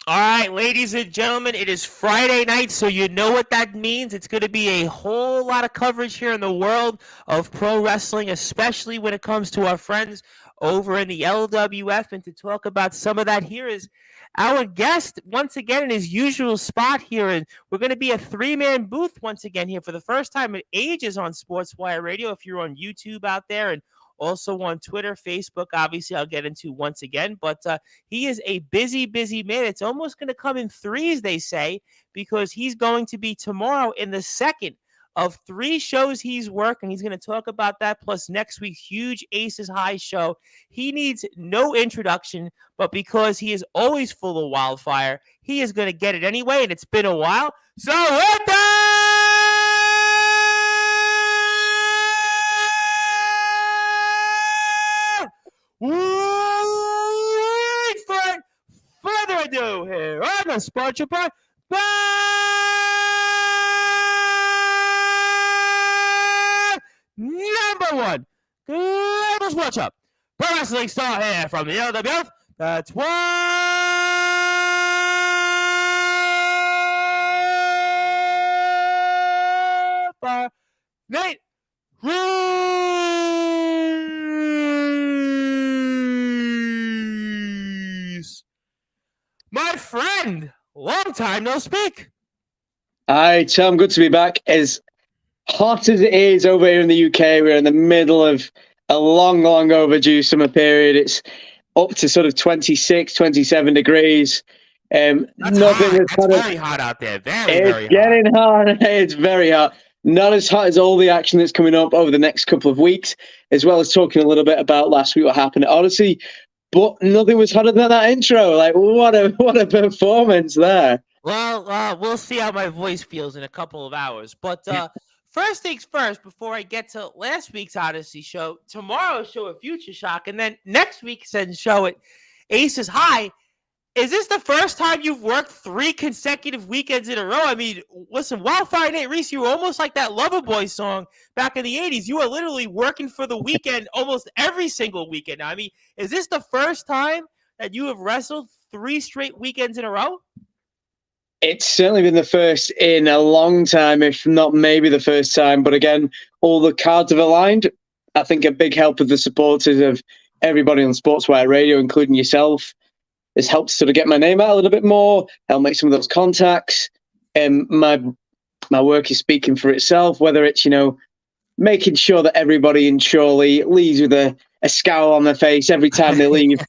All right, ladies and gentlemen, it is Friday night, so you know what that means. It's going to be a whole lot of coverage here in the world of pro wrestling, especially when it comes to our friends over in the LWF. And to talk about some of that, here is our guest once again in his usual spot here. And we're going to be a three-man booth once again here for the first time in ages on Sportswire Radio. If you're on YouTube out there and also on Twitter, Facebook, obviously I'll get into once again. But he is a busy, busy man. It's almost going to come in threes, they say, because he's going to be tomorrow in the second of three shows he's working. He's going to talk about that, plus next week's huge Aces High show. He needs no introduction, but because he is always full of wildfire, he is going to get it anyway, and it's been a while. So with that, without further ado, here on the Sports Wire, number one, global sports up, pro wrestling star here from the LWF. That's one for Nate Reese. My friend, long time no speak. Hi, Tom. Good to be back. As hot as it is over here in the UK, we're in the middle of a long, long overdue summer period. It's up to sort of 26, 27 degrees. That's very hot out there. Very getting hot. It's very hot. Not as hot as all the action that's coming up over the next couple of weeks, as well as talking a little bit about last week, what happened at Odyssey. But nothing was hotter than that intro. Like, what a performance there. Well, we'll see how my voice feels in a couple of hours. But first things first, before I get to last week's Odyssey show, tomorrow's show at Future Shock, and then next week's show at Aces High. Is this the first time you've worked 3 consecutive weekends in a row? I mean, listen, Wildfire Nate Reese, you were almost like that Loverboy song back in the 80s. You were literally working for the weekend almost every single weekend. I mean, is this the first time that you have wrestled 3 straight weekends in a row? It's certainly been the first in a long time, if not maybe the first time. But again, all the cards have aligned. I think a big help of the supporters of everybody on Sportswire Radio, including yourself, has helped sort of get my name out a little bit more, help make some of those contacts. And my work is speaking for itself, whether it's, making sure that everybody in Chorley leaves with a scowl on their face every time they leave,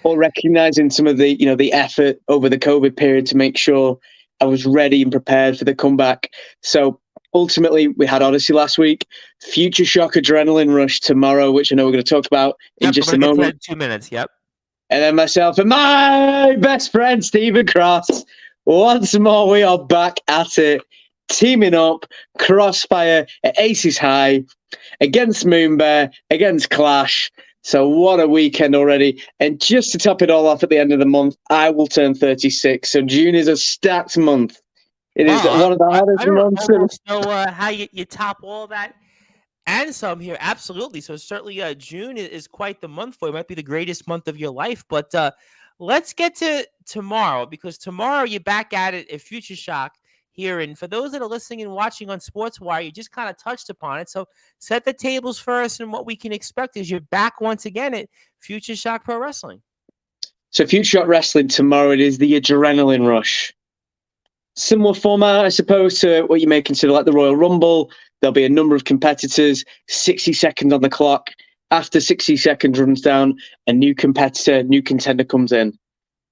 or recognizing some of the, the effort over the COVID period to make sure I was ready and prepared for the comeback. So ultimately, we had Odyssey last week, Future Shock Adrenaline Rush tomorrow, which I know we're going to talk about in just a moment. 2 minutes, yep. And then myself and my best friend, Stephen Cross. Once more, we are back at it, teaming up, Crossfire at Aces High, against Moonbear, against Clash. So what a weekend already. And just to top it all off at the end of the month, I will turn 36. So June is a stacked month. It is one of the hardest months. I don't know how you top all that. And some here, absolutely. So certainly June is quite the month for you. It might be the greatest month of your life. But let's get to tomorrow, because tomorrow you're back at it at Future Shock here. And for those that are listening and watching on Sportswire, you just kind of touched upon it. So set the tables first, and what we can expect is you're back once again at Future Shock Pro Wrestling. So Future Shock Wrestling tomorrow, it is the Adrenaline Rush. Similar format, I suppose, to what you may consider like the Royal Rumble. There'll be a number of competitors, 60 seconds on the clock. After 60 seconds runs down, a new competitor, new contender comes in.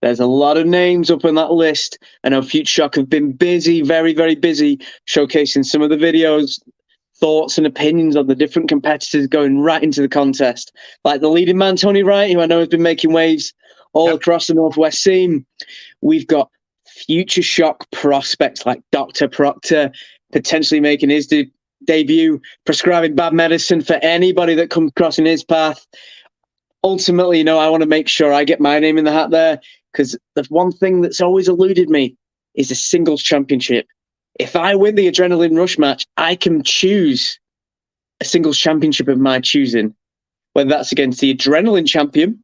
There's a lot of names up on that list. I know Future Shock have been busy, very, very busy, showcasing some of the videos, thoughts and opinions on the different competitors going right into the contest. Like the leading man, Tony Wright, who I know has been making waves all across the Northwest scene. We've got Future Shock prospects like Dr. Proctor potentially making his debut, prescribing bad medicine for anybody that comes crossing his path. Ultimately, I want to make sure I get my name in the hat there, because the one thing that's always eluded me is a singles championship. If I win the Adrenaline Rush match, I can choose a singles championship of my choosing, whether that's against the Adrenaline champion,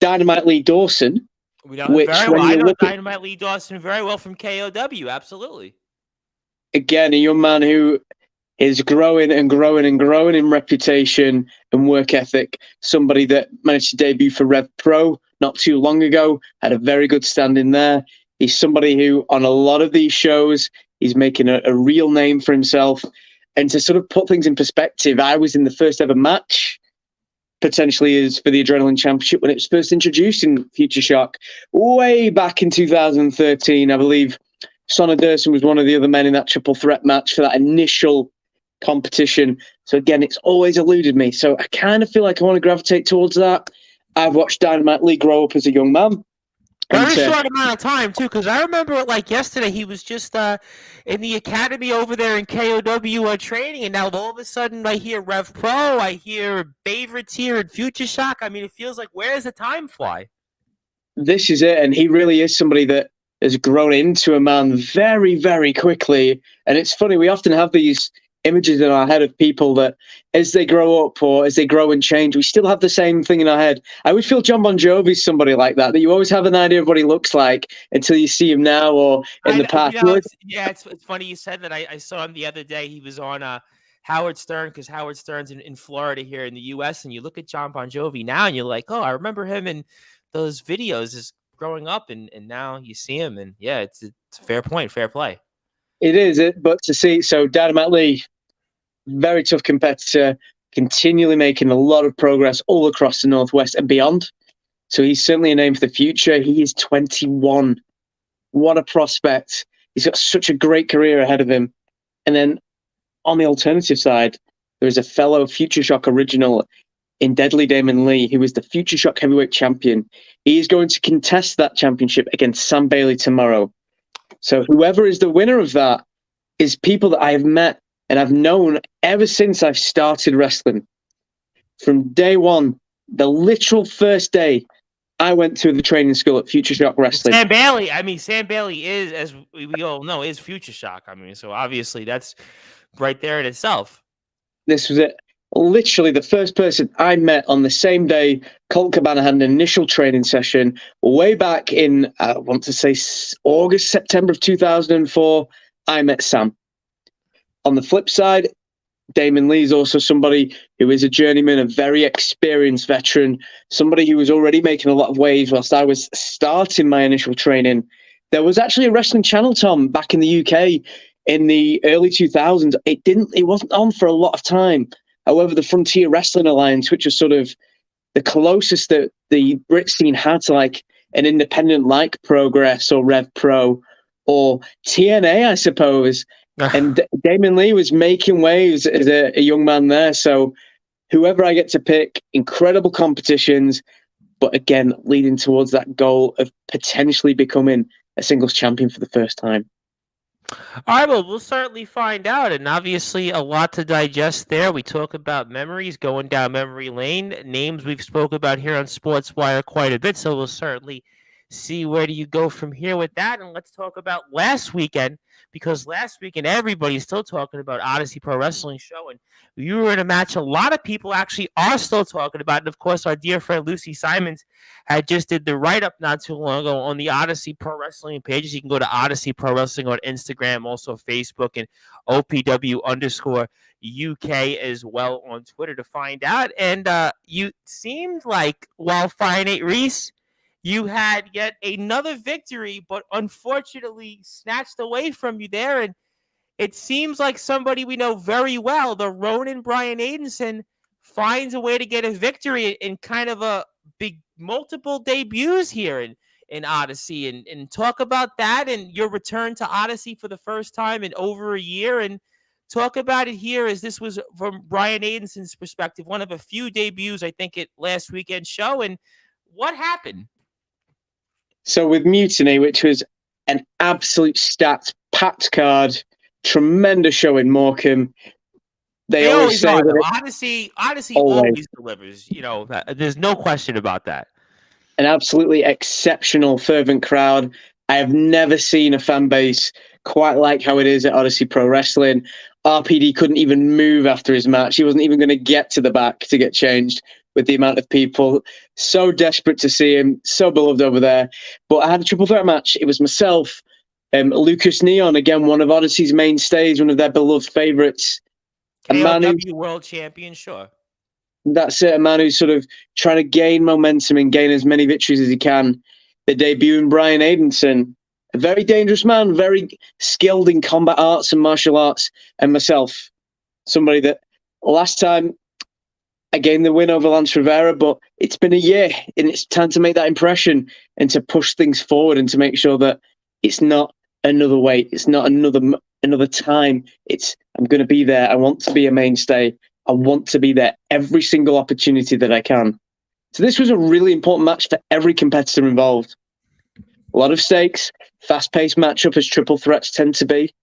Dynamite Lee Dawson, We know him which very well. when I you know look at, Dynamite Lee Dawson very well from KOW. Absolutely. again, a young man who is growing and growing and growing in reputation and work ethic. Somebody that managed to debut for Rev Pro not too long ago, had a very good standing there. He's somebody who, on a lot of these shows, he's making a real name for himself. And to sort of put things in perspective, I was in the first ever match, potentially is for the Adrenaline Championship when it was first introduced in Future Shock, way back in 2013. I believe Sonna Durson was one of the other men in that triple threat match for that initial competition. So again, it's always eluded me. So I kind of feel like I want to gravitate towards that. I've watched Dynamite Lee grow up as a young man. Very short amount of time too, because I remember it like yesterday. He was just in the academy over there in KOW training, and now all of a sudden I hear Rev Pro, I hear favorites here in Future Shock. I mean, it feels like where does the time fly? This is it, and he really is somebody that has grown into a man very, very quickly. And it's funny, we often have these images in our head of people that as they grow up or as they grow and change, we still have the same thing in our head. I would feel John Bon Jovi's somebody like that you always have an idea of what he looks like until you see him now or in the past. It's funny you said that. I saw him the other day. He was on Howard Stern, because Howard Stern's in Florida here in the U.S. And you look at John Bon Jovi now and you're like, oh, I remember him in those videos as growing up, and now you see him, and yeah, it's a fair point, fair play. It is, but to see, so Dynamite Lee, very tough competitor, continually making a lot of progress all across the Northwest and beyond. So he's certainly a name for the future. He is 21. What a prospect. He's got such a great career ahead of him. And then on the alternative side, there is a fellow Future Shock original in Deadly Damon Lee, who is the Future Shock heavyweight champion. He is going to contest that championship against Sam Bailey tomorrow. So whoever is the winner of that is people that I have met and I've known ever since I've started wrestling. From day one, the literal first day I went through the training school at Future Shock Wrestling. Sam Bailey is, as we all know, is Future Shock. I mean, so obviously that's right there in itself. This was it. Literally the first person I met on the same day Colt Cabana had an initial training session way back in, I want to say August, September of 2004, I met Sam. On the flip side, Damon Lee is also somebody who is a journeyman, a very experienced veteran, somebody who was already making a lot of waves whilst I was starting my initial training. There was actually a wrestling channel, Tom, back in the UK in the early 2000s. It wasn't on for a lot of time. However, the Frontier Wrestling Alliance, which was sort of the closest that the Brit scene had to like an independent like Progress or Rev Pro or TNA, I suppose. And Damon Lee was making waves as a young man there. So whoever I get to pick, incredible competitions, but again, leading towards that goal of potentially becoming a singles champion for the first time. All right, well, we'll certainly find out, and obviously a lot to digest there. We talk about memories, going down memory lane, names we've spoke about here on Sportswire quite a bit, so we'll certainly see where do you go from here with that. And let's talk about last weekend, because last weekend everybody's still talking about Odyssey Pro Wrestling Show, and you were in a match a lot of people actually are still talking about. And of course, our dear friend Lucy Simons had just did the write-up not too long ago on the Odyssey Pro Wrestling pages. You can go to Odyssey Pro Wrestling on Instagram, also Facebook, and OPW_UK as well on Twitter to find out. And you seemed like, while Fire Nate Reese, you had yet another victory, but unfortunately snatched away from you there. And it seems like somebody we know very well, the Ronin Brian Aidenson, finds a way to get a victory in kind of a big multiple debuts here in Odyssey. And talk about that and your return to Odyssey for the first time in over a year. And talk about it here, as this was, from Brian Aidenson's perspective, one of a few debuts, I think, at last weekend's show. And what happened? So with Mutiny, which was an absolute stacked, packed card, tremendous show in Morecambe. They always say that Odyssey always delivers. You know, there's no question about that. An absolutely exceptional, fervent crowd. I have never seen a fan base quite like how it is at Odyssey Pro Wrestling. RPD couldn't even move after his match. He wasn't even going to get to the back to get changed. with the amount of people. So desperate to see him, so beloved over there. But I had a triple threat match. It was myself, Lucas Neon, again, one of Odyssey's mainstays, one of their beloved favourites. KOW World Champion, sure. That's it, a man who's sort of trying to gain momentum and gain as many victories as he can. The debuting Brian Aidenson, a very dangerous man, very skilled in combat arts and martial arts, and myself, somebody that last time I gained the win over Lance Rivera, but it's been a year and it's time to make that impression and to push things forward and to make sure that it's not another wait, it's not another time. It's I'm going to be there. I want to be a mainstay. I want to be there every single opportunity that I can. So this was a really important match for every competitor involved. A lot of stakes, fast-paced matchup as triple threats tend to be.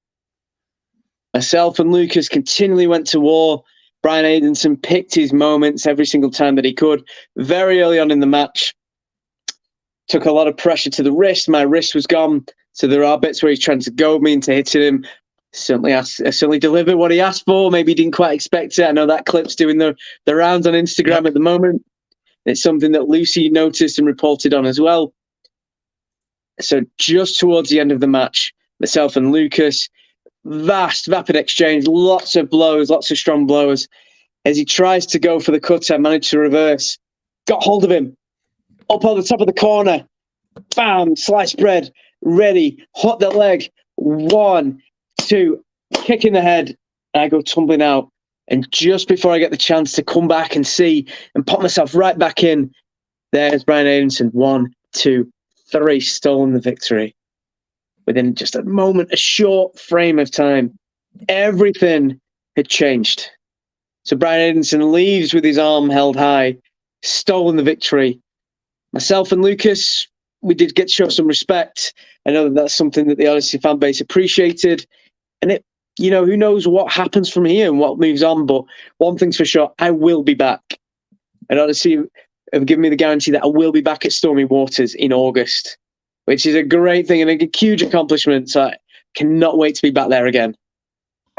Myself and Lucas continually went to war. Brian Aidenson picked his moments every single time that he could. Very early on in the match, took a lot of pressure to the wrist. My wrist was gone. So there are bits where he's trying to goad me into hitting him. Certainly delivered what he asked for. Maybe he didn't quite expect it. I know that clip's doing the rounds on Instagram at the moment. It's something that Lucy noticed and reported on as well. So just towards the end of the match, myself and Lucas, vapid exchange, lots of blows, lots of strong blows. As he tries to go for the cutter, I managed to reverse. Got hold of him. Up on the top of the corner. Bam, sliced bread. Ready. Hot the leg. 1, 2, kick in the head. And I go tumbling out. And just before I get the chance to come back and see and pop myself right back in, there's Brian Aidenson. 1, 2, 3, stolen the victory. Within just a moment, a short frame of time, everything had changed. So Brian Aidenson leaves with his arm held high, stolen the victory. Myself and Lucas, we did get to show some respect. I know that that's something that the Odyssey fan base appreciated. And it, who knows what happens from here and what moves on. But one thing's for sure, I will be back. And Odyssey have given me the guarantee that I will be back at Stormy Waters in August, which is a great thing and a huge accomplishment. So I cannot wait to be back there again.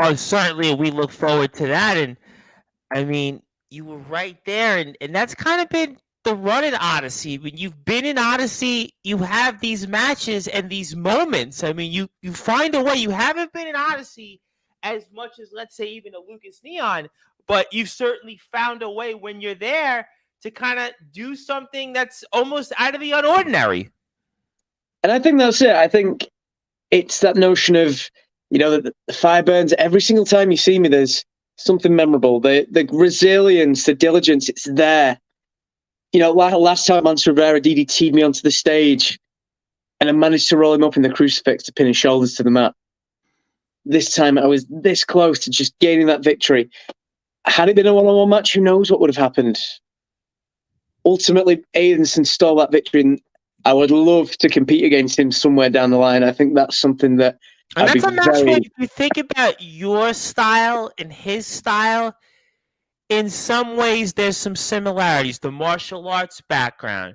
Oh, certainly. We look forward to that. And I mean, you were right there. And that's kind of been the run in Odyssey. When you've been in Odyssey, you have these matches and these moments. I mean, you find a way. You haven't been in Odyssey as much as, let's say, even a Lucas Neon, but you've certainly found a way when you're there to kind of do something that's almost out of the ordinary. And I think that's it. I think it's that notion of, the fire burns every single time you see me. There's something memorable. The resilience, the diligence, it's there. Last time Lance Rivera DDT'd me onto the stage and I managed to roll him up in the crucifix to pin his shoulders to the mat. This time I was this close to just gaining that victory. Had it been a one-on-one match, who knows what would have happened? Ultimately, Aidenson stole that victory, and I would love to compete against him somewhere down the line. I think that's something that and that's a match where if you think about your style and his style, in some ways there's some similarities. The martial arts background,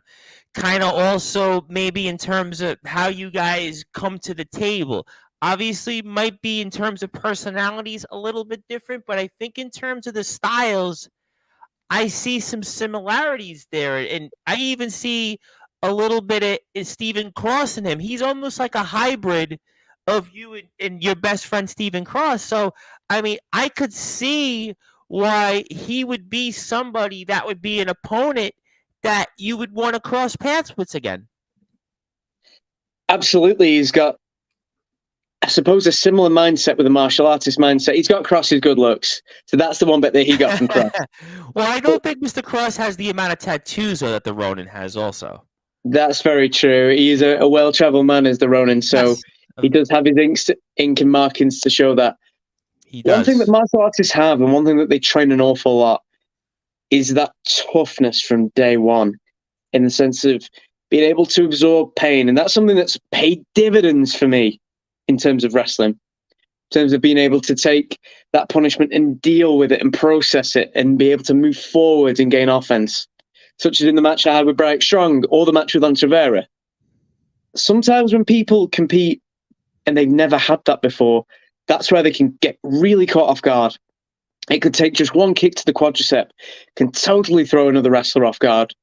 kind of also maybe in terms of how you guys come to the table. Obviously, might be in terms of personalities a little bit different, but I think in terms of the styles, I see some similarities there. And I even see a little bit of Stephen Cross in him. He's almost like a hybrid of you and your best friend, Stephen Cross. So, I mean, I could see why he would be somebody that would be an opponent that you would want to cross paths with again. Absolutely. He's got, I suppose, a similar mindset with a martial artist mindset. He's got Cross's good looks. So that's the one bit that he got from Cross. Well, I don't think Mr. Cross has the amount of tattoos though, that the Ronin has also. That's very true. He is a well-traveled man as the Ronin. So yes. He does have his ink and markings to show that. He does. One thing that martial artists have, and one thing that they train an awful lot, is that toughness from day one, in the sense of being able to absorb pain. And that's something that's paid dividends for me in terms of wrestling, in terms of being able to take that punishment and deal with it and process it and be able to move forward and gain offense, such as in the match I had with Brian Strong or the match with Lance Rivera. Sometimes when people compete and they've never had that before, that's where they can get really caught off guard. It could take just one kick to the quadricep, can totally throw another wrestler off guard,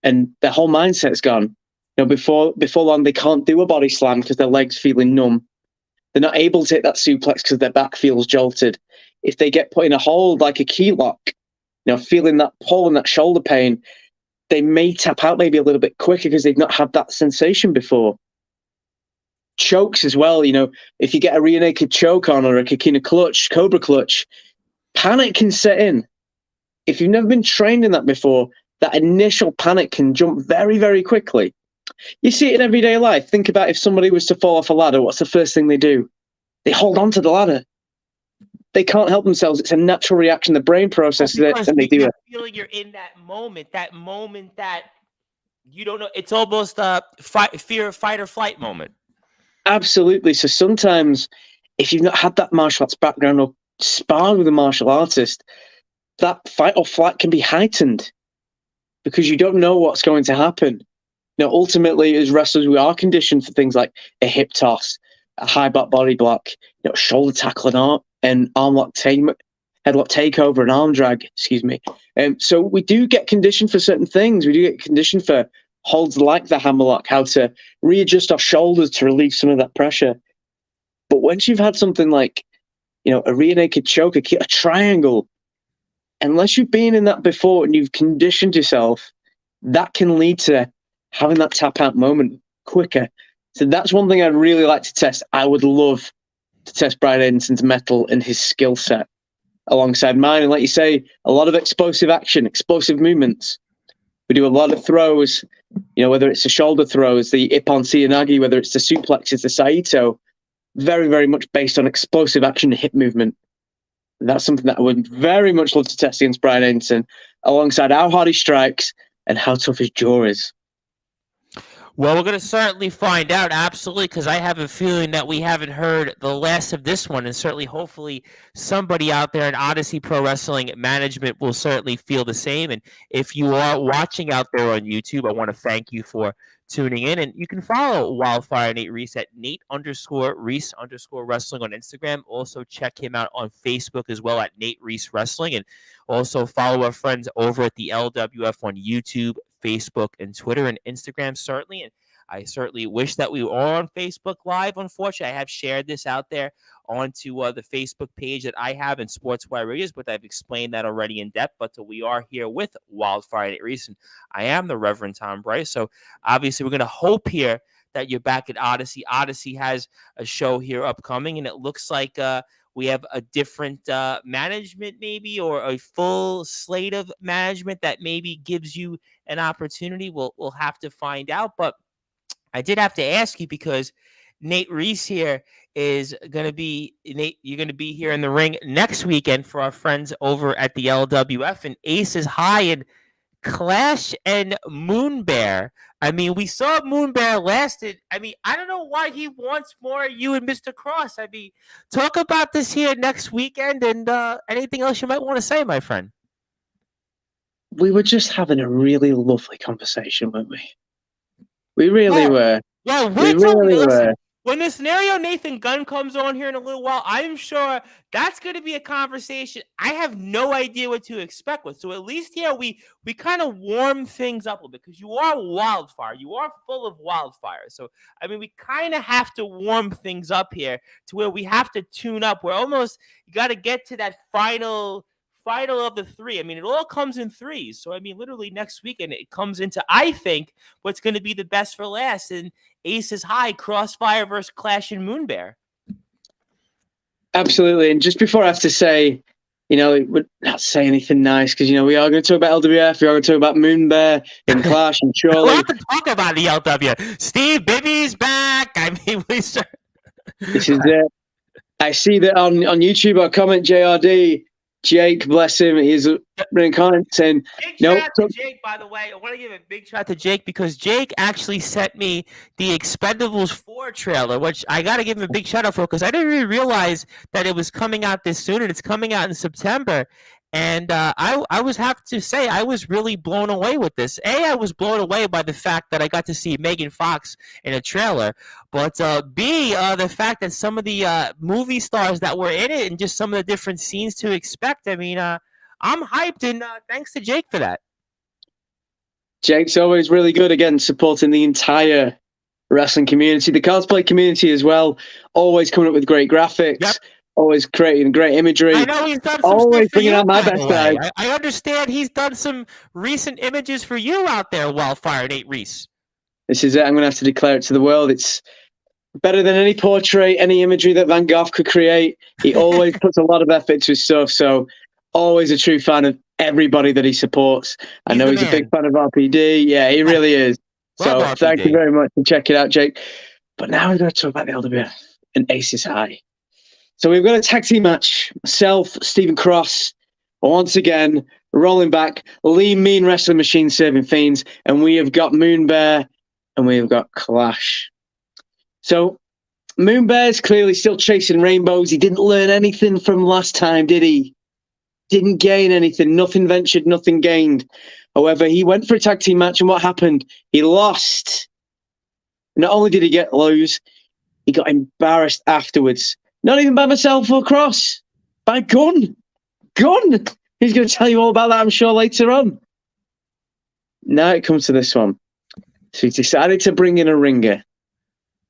and their whole mindset's gone. Before long, they can't do a body slam because their legs feeling numb. They're not able to hit that suplex because their back feels jolted. If they get put in a hold like a key lock, feeling that pull and that shoulder pain, they may tap out maybe a little bit quicker because they've not had that sensation before. Chokes as well. If you get a rear naked choke on or a Kikina clutch, Cobra clutch, panic can set in. If you've never been trained in that before, that initial panic can jump very, very quickly. You see it in everyday life. Think about if somebody was to fall off a ladder, what's the first thing they do? They hold on to the ladder. They can't help themselves. It's a natural reaction. The brain processes it and they do it. Feeling you're in that moment that you don't know. It's almost a fear of fight or flight moment. Absolutely. So sometimes if you've not had that martial arts background or sparred with a martial artist, that fight or flight can be heightened because you don't know what's going to happen. Ultimately, as wrestlers, we are conditioned for things like a hip toss, a high back body block, shoulder tackle and arm lock headlock takeover and arm drag, so we do get conditioned for certain things. We do get conditioned for holds like the hammerlock, how to readjust our shoulders to relieve some of that pressure. But once you've had something like, a rear naked choke, a triangle, unless you've been in that before and you've conditioned yourself, that can lead to having that tap out moment quicker. So that's one thing I'd really like to test. I would love to test Brian Edenson's mettle and his skill set alongside mine. And like you say, a lot of explosive action, explosive movements. We do a lot of throws, whether it's the shoulder throws, the Ippon Seoinage, whether it's the suplexes, the Saito, very, very much based on explosive action and hip movement. And that's something that I would very much love to test against Brian Edenson, alongside how hard he strikes and how tough his jaw is. Well, we're going to certainly find out, absolutely, because I have a feeling that we haven't heard the last of this one, and certainly, hopefully, somebody out there in Odyssey Pro Wrestling Management will certainly feel the same. And if you are watching out there on YouTube, I want to thank you for tuning in. And you can follow Wildfire Nate Reese at Nate_Reese_Wrestling on Instagram. Also, check him out on Facebook as well at Nate Reese Wrestling. And also follow our friends over at the LWF on YouTube, Facebook, and Twitter, and Instagram, certainly. And I certainly wish that we were on Facebook Live. Unfortunately, I have shared this out there onto the Facebook page that I have in Sportswire Radios, but I've explained that already in depth. But we are here with Wildfire Nate Reese, and I am the Reverend Tom Bryce. So obviously, we're going to hope here that you're back at Odyssey. Odyssey has a show here upcoming, and it looks like we have a different management maybe, or a full slate of management that maybe gives you an opportunity. We'll have to find out. But I did have to ask you because Nate Reese here is going to be, Nate, you're going to be here in the ring next weekend for our friends over at the LWF, and Aces High and Clash and Moonbear. I mean, we saw Moonbear lasted. I mean, I don't know why he wants more of you and Mr. Cross. I mean, talk about this here next weekend, and anything else you might want to say, my friend. We were just having a really lovely conversation, weren't we? We really were. Yeah, we really were. When the scenario Nathan Gunn comes on here in a little while, I'm sure that's going to be a conversation. I have no idea what to expect with. So at least here we kind of warm things up a little bit, because you are Wildfire. You are full of wildfire. So, I mean, we kind of have to warm things up here to where we have to tune up. We're almost, you got to get to that final of the three. I mean, it all comes in threes. So, I mean, literally next weekend, it comes into, I think, what's going to be the best for last. And Aces High, Crossfire versus Clash and Moonbear. Absolutely. And just before I have to say, we're not say anything nice, because, we are going to talk about LWF, we are going to talk about Moonbear and Clash and surely. We'll have to talk about the LWF. Steve Bibby's back. I mean, This is it. I see that on YouTube, our comment, JRD, Jake, bless him, he's been commenting. Big shout out to Jake, by the way. I want to give a big shout out to Jake, because Jake actually sent me the Expendables 4 trailer, which I got to give him a big shout out for, because I didn't really realize that it was coming out this soon, and it's coming out in September. And I was have to say I was really blown away with this. I was blown away by the fact that I got to see Megan Fox in a trailer, but B, the fact that some of the movie stars that were in it and just some of the different scenes to expect. I mean, I'm hyped, and thanks to Jake for that. Jake's always really good, again, supporting the entire wrestling community, the cosplay community as well. Always coming up with great graphics. Yep. Always creating great imagery. I know he's done some Always stuff for bringing you, out my by best the way. side. I understand he's done some recent images for you out there, Wildfire Nate Reese. This is it. I'm going to have to declare it to the world. It's better than any portrait, any imagery that Van Gogh could create. He always puts a lot of effort into his stuff. So always a true fan of everybody that he supports. I know he's a big fan of RPD. Yeah, he really is. So thank you very much for checking out, Jake. But now we're going to talk about the LWF and Aces High. So we've got a tag team match. Myself, Stephen Cross, once again, rolling back, lean, mean wrestling machine serving fiends. And we have got Moonbear and we have got Clash. So Moonbear's clearly still chasing rainbows. He didn't learn anything from last time, did he? Didn't gain anything. Nothing ventured, nothing gained. However, he went for a tag team match, and what happened? He lost. Not only did he lose, he got embarrassed afterwards. Not even by myself or Cross. By Gunn. Gunn! He's going to tell you all about that, I'm sure, later on. Now it comes to this one. So he decided to bring in a ringer.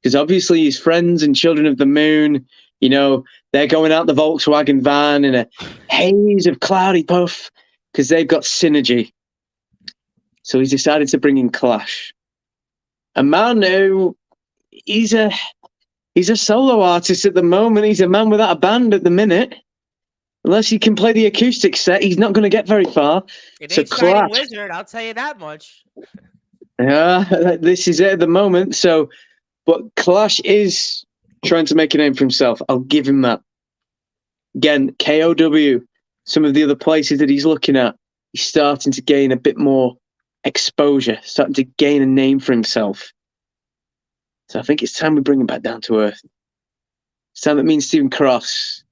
Because obviously his friends and Children of the Moon, you know, they're going out the Volkswagen van in a haze of cloudy puff because they've got synergy. So he's decided to bring in Clash. A man who, he's a solo artist at the moment. He's a man without a band at the minute. Unless he can play the acoustic set, he's not going to get very far. It ain't Shining Wizard, I'll tell you that much. Yeah, this is it at the moment. So, but Clash is trying to make a name for himself. I'll give him that. Again, KOW, some of the other places that he's looking at, he's starting to gain a bit more exposure, starting to gain a name for himself. So I think it's time we bring him back down to earth. It's time that me and Stephen Cross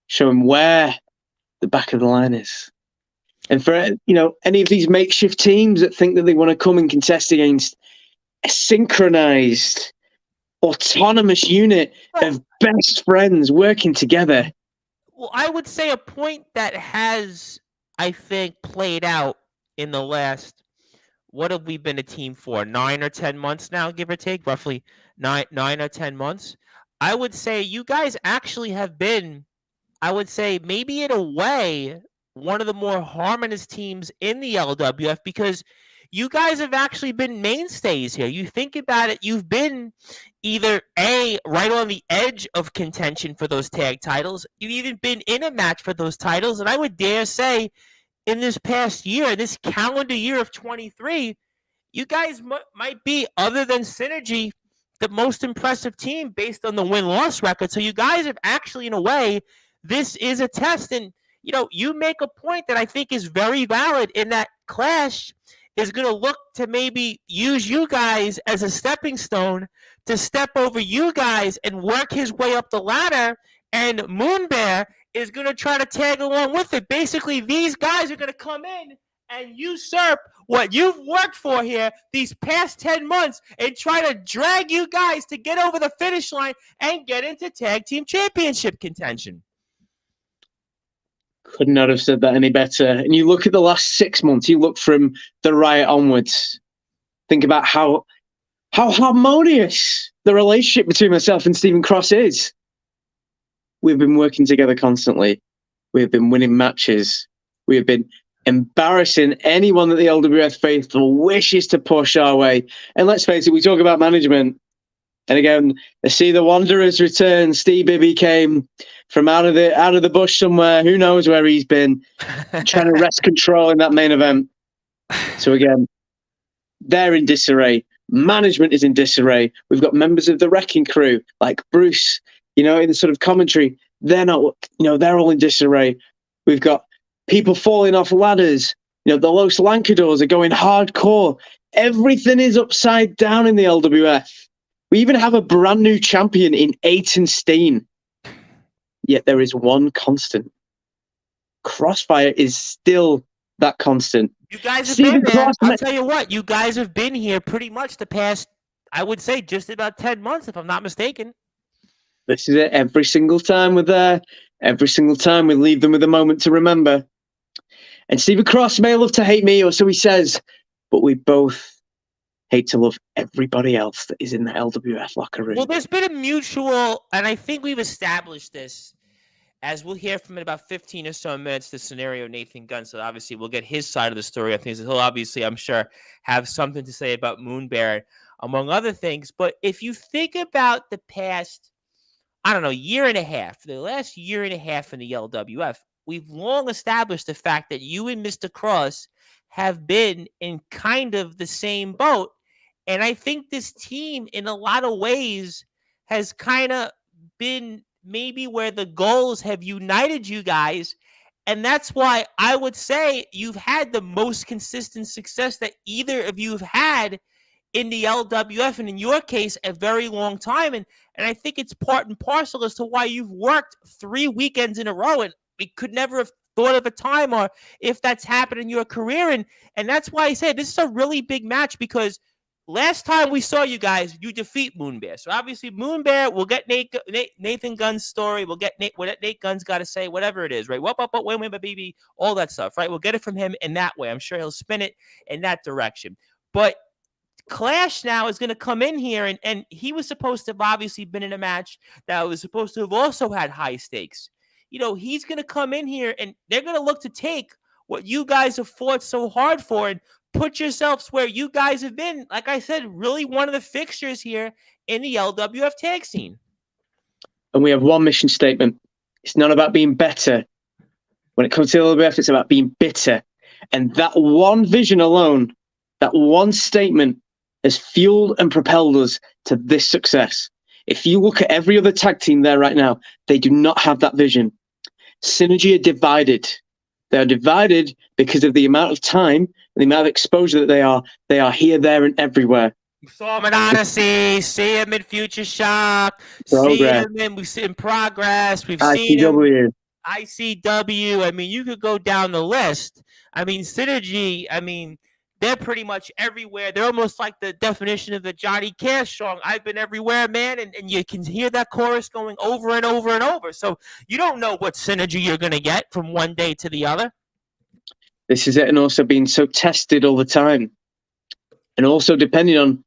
show him where the back of the line is. And for, you know, any of these makeshift teams that think that they want to come and contest against a synchronized, autonomous unit of best friends working together. Well, I would say a point that has, I think, played out in the last, what have we been a team for? 9 or 10 months now, give or take, roughly 9 or 10 months. I would say you guys actually have been, I would say maybe in a way, one of the more harmonious teams in the LWF, because you guys have actually been mainstays here. You think about it, you've been either right on the edge of contention for those tag titles. You've even been in a match for those titles. And I would dare say in this past year, this calendar year of 23, you guys might be, other than Synergy, the most impressive team based on the win-loss record. So you guys have actually, in a way, this is a test. And, you know, you make a point that I think is very valid in that Clash is going to look to maybe use you guys as a stepping stone to step over you guys and work his way up the ladder. And Moonbear is going to try to tag along with it. Basically, these guys are going to come in and usurp what you've worked for here these past 10 months and try to drag you guys to get over the finish line and get into tag team championship contention. Could not have said that any better. And you look at the last 6 months, you look from the Riot onwards. Think about how harmonious the relationship between myself and Stephen Cross is. We've been working together constantly. We've been winning matches. We have been embarrassing anyone that the LWF faithful wishes to push our way. And let's face it, we talk about management. And again, I see the Wanderers return. Steve Bibby came from out of the bush somewhere. Who knows where he's been, trying to wrest control in that main event. So again, they're in disarray. Management is in disarray. We've got members of the Wrecking Crew, like Bruce, you know, in the sort of commentary. They're not, you know, they're all in disarray. We've got people falling off ladders. You know, the Los Lancadors are going hardcore. Everything is upside down in the LWF. We even have a brand new champion in Aiton Steen. Yet there is one constant. Crossfire is still that constant. You guys have Stephen been there. Cross, I'll tell you what, you guys have been here pretty much the past, I would say, just about 10 months, if I'm not mistaken. this is it. Every single time we're there, every single time we leave them with a moment to remember. And Stephen Cross may love to hate me, or so he says, but we both hate to love everybody else that is in the LWF locker room. Well, there's been a mutual, and I think we've established this, as we'll hear from in about 15 or so minutes, the scenario Nathan Gunn. So obviously we'll get his side of the story. I think he'll obviously, I'm sure, have something to say about Moonbear, among other things. But if you think about the past, I don't know, year and a half, the last year and a half in the LWF, we've long established the fact that you and Mr. Cross have been in kind of the same boat. And I think this team, in a lot of ways, has kind of been maybe where the goals have united you guys. And that's why I would say you've had the most consistent success that either of you have had in the LWF, and in your case, a very long time. And I think it's part and parcel as to why you've worked 3 weekends in a row, and we could never have thought of a time or if that's happened in your career. And that's why I said this is a really big match, because last time we saw you guys, you defeat Moonbear. So obviously Moonbear, we'll get Nathan Gunn's story. We'll get what Nate Gunn's got to say, whatever it is, right? What, wait, baby, all that stuff, right? We'll get it from him in that way. I'm sure he'll spin it in that direction. But Clash now is going to come in here, and he was supposed to have obviously been in a match that was supposed to have also had high stakes. You know, he's going to come in here, and they're going to look to take what you guys have fought so hard for and put yourselves where you guys have been, like I said, really one of the fixtures here in the LWF tag scene. And we have one mission statement. It's not about being better. When it comes to the LWF, it's about being bitter. And that one vision alone, that one statement, has fueled and propelled us to this success. If you look at every other tag team there right now, they do not have that vision. Synergy are divided. They are divided because of the amount of time and the amount of exposure that they are. They are here, there, and everywhere. We saw him in Odyssey, see him in Future Shock, Progress. we see him in Progress, we've ICW. seen him ICW. I mean, you could go down the list. I mean, Synergy, I mean, they're pretty much everywhere. They're almost like the definition of the Johnny Cash song, I've been everywhere, man. And you can hear that chorus going over and over and over. So you don't know what synergy you're going to get from one day to the other. This is it. And also being so tested all the time. And also depending on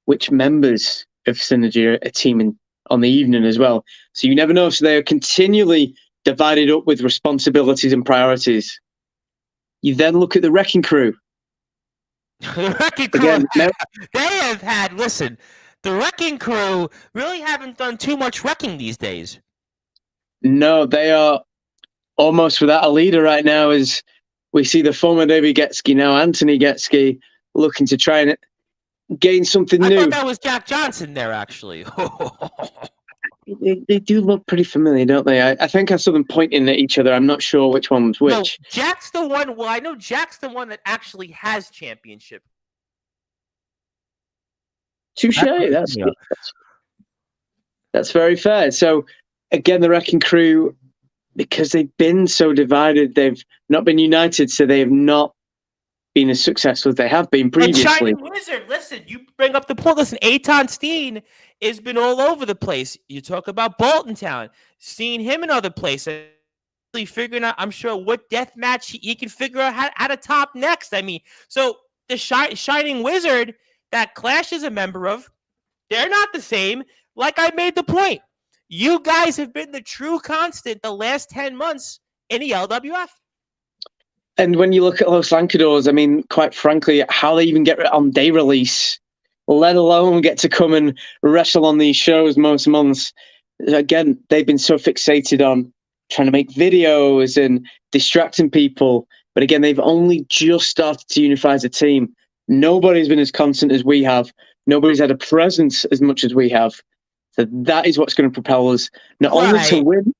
which members of Synergy are teaming on the evening as well. So you never know. So they are continually divided up with responsibilities and priorities. You then look at the Wrecking Crew. The Wrecking Crew, again, they have had, listen, the Wrecking Crew really haven't done too much wrecking these days. No, they are almost without a leader right now, as we see the former David Getsky, now Anthony Getsky, looking to try and gain something new. I thought that was Jack Johnson there, actually. They do look pretty familiar, don't they? I think I saw them pointing at each other. I'm not sure which one was which. No, Jack's the one. Well, I know Jack's the one that actually has championship. Touche. That's very fair. So, again, the Wrecking Crew, because they've been so divided, they've not been united, so they have not been as successful as they have been previously. And Shining Wizard, listen, you bring up the point. Listen, Aton Steen has been all over the place. You talk about Bolton Town, seeing him in other places, figuring out, I'm sure, what death match he can figure out how to top next. I mean, so the Shining Wizard that Clash is a member of, they're not the same. Like I made the point, you guys have been the true constant the last 10 months in the LWF. And when you look at Los Lancadors, I mean, quite frankly, how they even get on day release, let alone get to come and wrestle on these shows most months. Again, they've been so fixated on trying to make videos and distracting people. But again, they've only just started to unify as a team. Nobody's been as constant as we have. Nobody's had a presence as much as we have. So that is what's going to propel us, not only to win.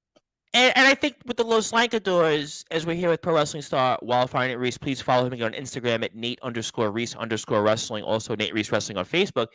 And I think with the Los Lancadors, as we're here with Pro Wrestling Star Wildfire Nate Reese, please follow him again on Instagram at Nate_Reese_Wrestling, also Nate Reese Wrestling on Facebook,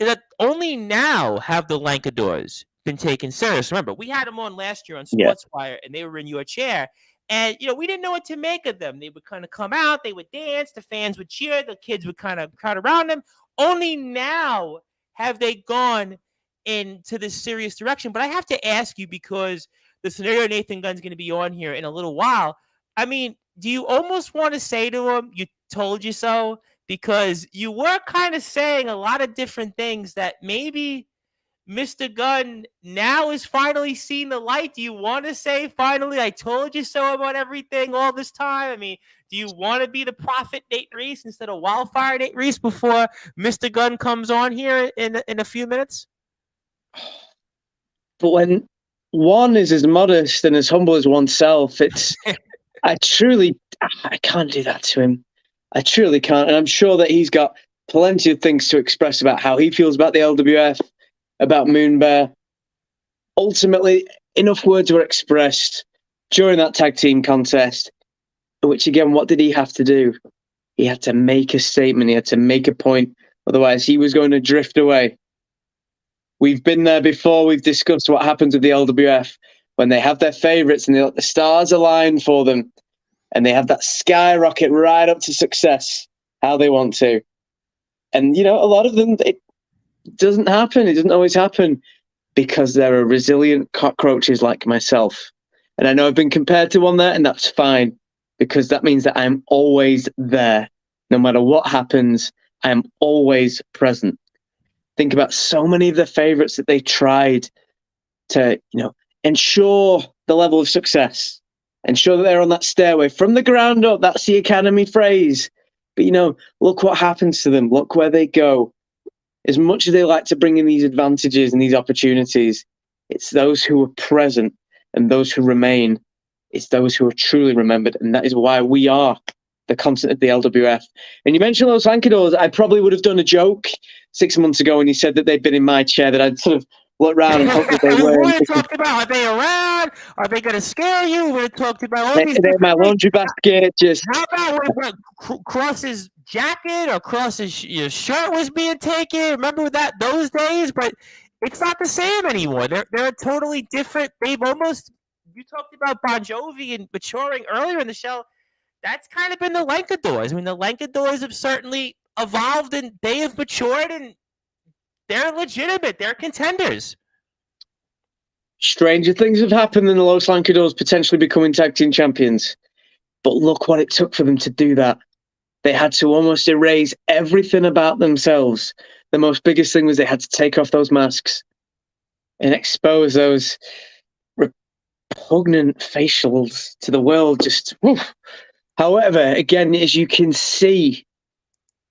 is that only now have the Lancadors been taken serious. Remember, we had them on last year on Sportzwire, and they were in your chair, And, we didn't know what to make of them. They would kind of come out, they would dance, the fans would cheer, the kids would kind of crowd around them. Only now have they gone into this serious direction. But I have to ask you, because the scenario Nathan Gunn's going to be on here in a little while. I mean, do you almost want to say to him, you told you so? Because you were kind of saying a lot of different things that maybe Mr. Gunn now is finally seeing the light. Do you want to say, finally, I told you so about everything all this time? I mean, do you want to be the prophet Nate Reese instead of Wildfire Nate Reese before Mr. Gunn comes on here in a few minutes? But when one is as modest and as humble as oneself, I can't do that to him. I truly can't. And I'm sure that he's got plenty of things to express about how he feels about the LWF, about Moonbear. Ultimately, enough words were expressed during that tag team contest, which again, what did he have to do? He had to make a statement. He had to make a point. Otherwise, he was going to drift away. We've been there before. We've discussed what happens with the LWF when they have their favorites and they let the stars align for them and they have that skyrocket right up to success, how they want to. And, a lot of them, it doesn't happen. It doesn't always happen because there are resilient cockroaches like myself. And I know I've been compared to one there, and that's fine because that means that I'm always there. No matter what happens, I am always present. Think about so many of the favorites that they tried to, ensure the level of success, ensure that they're on that stairway from the ground up. That's the Academy phrase. But, look what happens to them. Look where they go. As much as they like to bring in these advantages and these opportunities, it's those who are present and those who remain. It's those who are truly remembered. And that is why we are the constant of the LWF. And you mentioned Los Lankadors. I probably would have done a joke 6 months ago when you said that they'd been in my chair, that I'd sort of look around and hope that they were. We would have talked about, are they around? Are they going to scare you? We would have talked about all these they're my laundry basket. Just how about when Cross's jacket or Cross's shirt was being taken? Remember those days? But it's not the same anymore. They're totally different. You talked about Bon Jovi and maturing earlier in the show. That's kind of been the Lankadors. I mean, the Lankadors have certainly evolved and they have matured and they're legitimate. They're contenders. Stranger things have happened than the Los Lankadors potentially becoming tag team champions. But look what it took for them to do that. They had to almost erase everything about themselves. The most biggest thing was they had to take off those masks and expose those repugnant facials to the world. However, again, as you can see,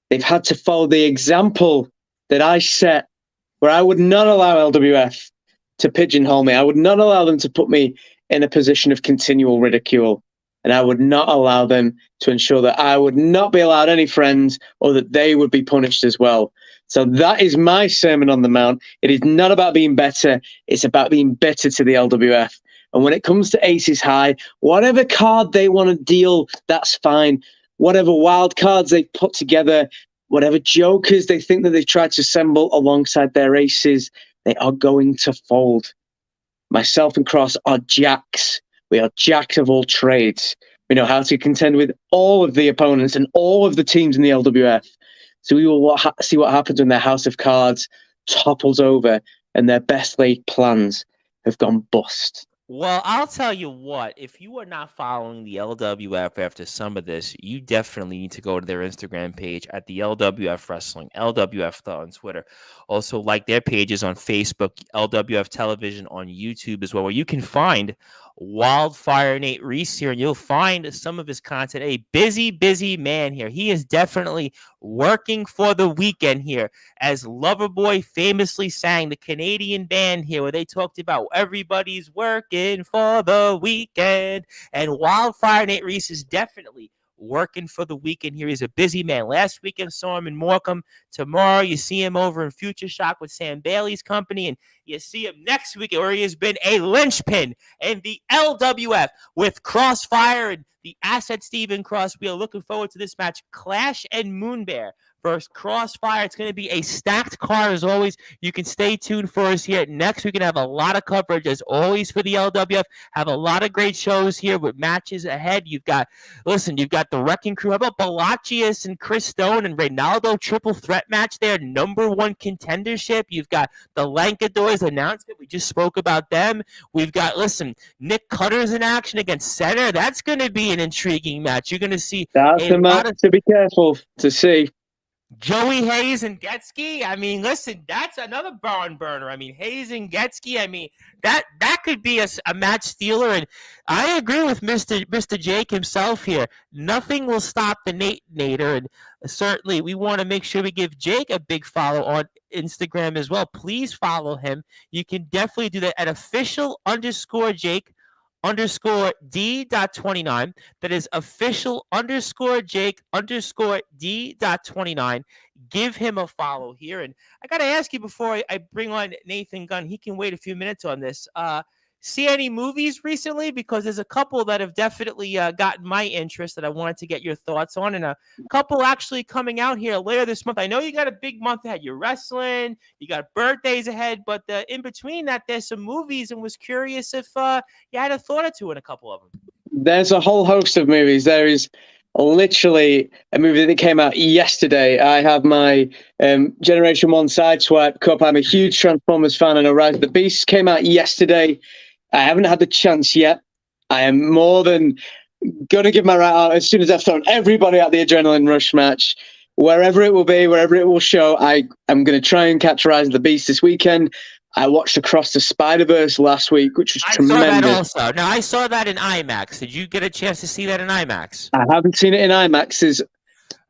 they've had to follow the example that I set, where I would not allow LWF to pigeonhole me. I would not allow them to put me in a position of continual ridicule. And I would not allow them to ensure that I would not be allowed any friends or that they would be punished as well. So that is my Sermon on the Mount. It is not about being better. It's about being better to the LWF. And when it comes to Aces High, whatever card they want to deal, that's fine. Whatever wild cards they put together, whatever jokers they think that they've tried to assemble alongside their aces, they are going to fold. Myself and Cross are jacks. We are jacks of all trades. We know how to contend with all of the opponents and all of the teams in the LWF. So we will see what happens when their house of cards topples over and their best laid plans have gone bust. Well, I'll tell you what, if you are not following the LWF after some of this, you definitely need to go to their Instagram page at the LWF Wrestling, LWF on Twitter. Also, like their pages on Facebook, LWF Television on YouTube as well, where you can find Wildfire Nate Reese here, and you'll find some of his content. A busy, busy man here. He is definitely working for the weekend here, as Loverboy famously sang, the Canadian band here, where they talked about everybody's working for the weekend. And Wildfire Nate Reese is definitely working for the weekend here. He's a busy man. Last weekend saw him in Morecambe. Tomorrow you see him over in Future Shock with Sam Bailey's company, and you see him next week where he has been a linchpin in the LWF with Crossfire and the asset Stephen Cross. We are looking forward to this match, Clash and Moonbear versus Crossfire. It's going to be a stacked card as always. You can stay tuned for us here. Next, we're going to have a lot of coverage as always for the LWF. Have a lot of great shows here with matches ahead. You've got the Wrecking Crew. How about Balachius and Chris Stone and Reynaldo triple threat match there? #1 contendership. You've got the Lankadors announcement. We just spoke about them. We've got, Nick Cutter's in action against Center. That's going to be an intriguing match. You're going to see That's a match to be careful to see. Joey Hayes and Getsky. I mean, that's another barn burner. I mean, Hayes and Getsky. I mean, that could be a match stealer. And I agree with Mr. Jake himself here. Nothing will stop the Nader. And certainly, we want to make sure we give Jake a big follow on Instagram as well. Please follow him. You can definitely do that at official_Jake_D.29. That is official_Jake_D.29. Give him a follow here. And I got to ask you before I bring on Nathan Gunn, he can wait a few minutes on this. See any movies recently? Because there's a couple that have definitely gotten my interest that I wanted to get your thoughts on, and a couple actually coming out here later this month. I know you got a big month ahead. You're wrestling, you got birthdays ahead, but in between that, there's some movies, and was curious if you had a thought or two in a couple of them. There's a whole host of movies. There is literally a movie that came out yesterday. I have my Generation 1 Sideswipe cup. I'm a huge Transformers fan, and Rise of the Beast came out yesterday. I haven't had the chance yet. I am more than going to give my right out as soon as I've thrown everybody at the Adrenaline Rush match. Wherever it will be, wherever it will show, I'm going to try and catch Rise of the Beast this weekend. I watched Across the Spider-Verse last week, which was tremendous. I saw that also. Now, I saw that in IMAX. Did you get a chance to see that in IMAX? I haven't seen it in IMAX.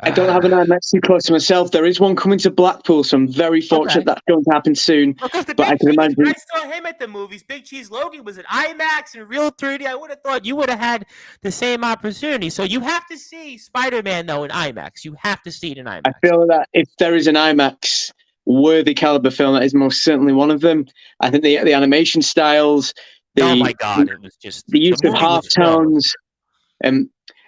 I don't have an IMAX too close to myself. There is one coming to Blackpool, so I'm very fortunate that's going to happen soon. But I can imagine. I saw him at the movies. Big Cheese Logan was at IMAX and real 3D. I would have thought you would have had the same opportunity. So you have to see Spider-Man, though, in IMAX. You have to see it in IMAX. I feel that if there is an IMAX worthy caliber film, that is most certainly one of them. I think the animation styles, oh my God, it was just the use of half tones.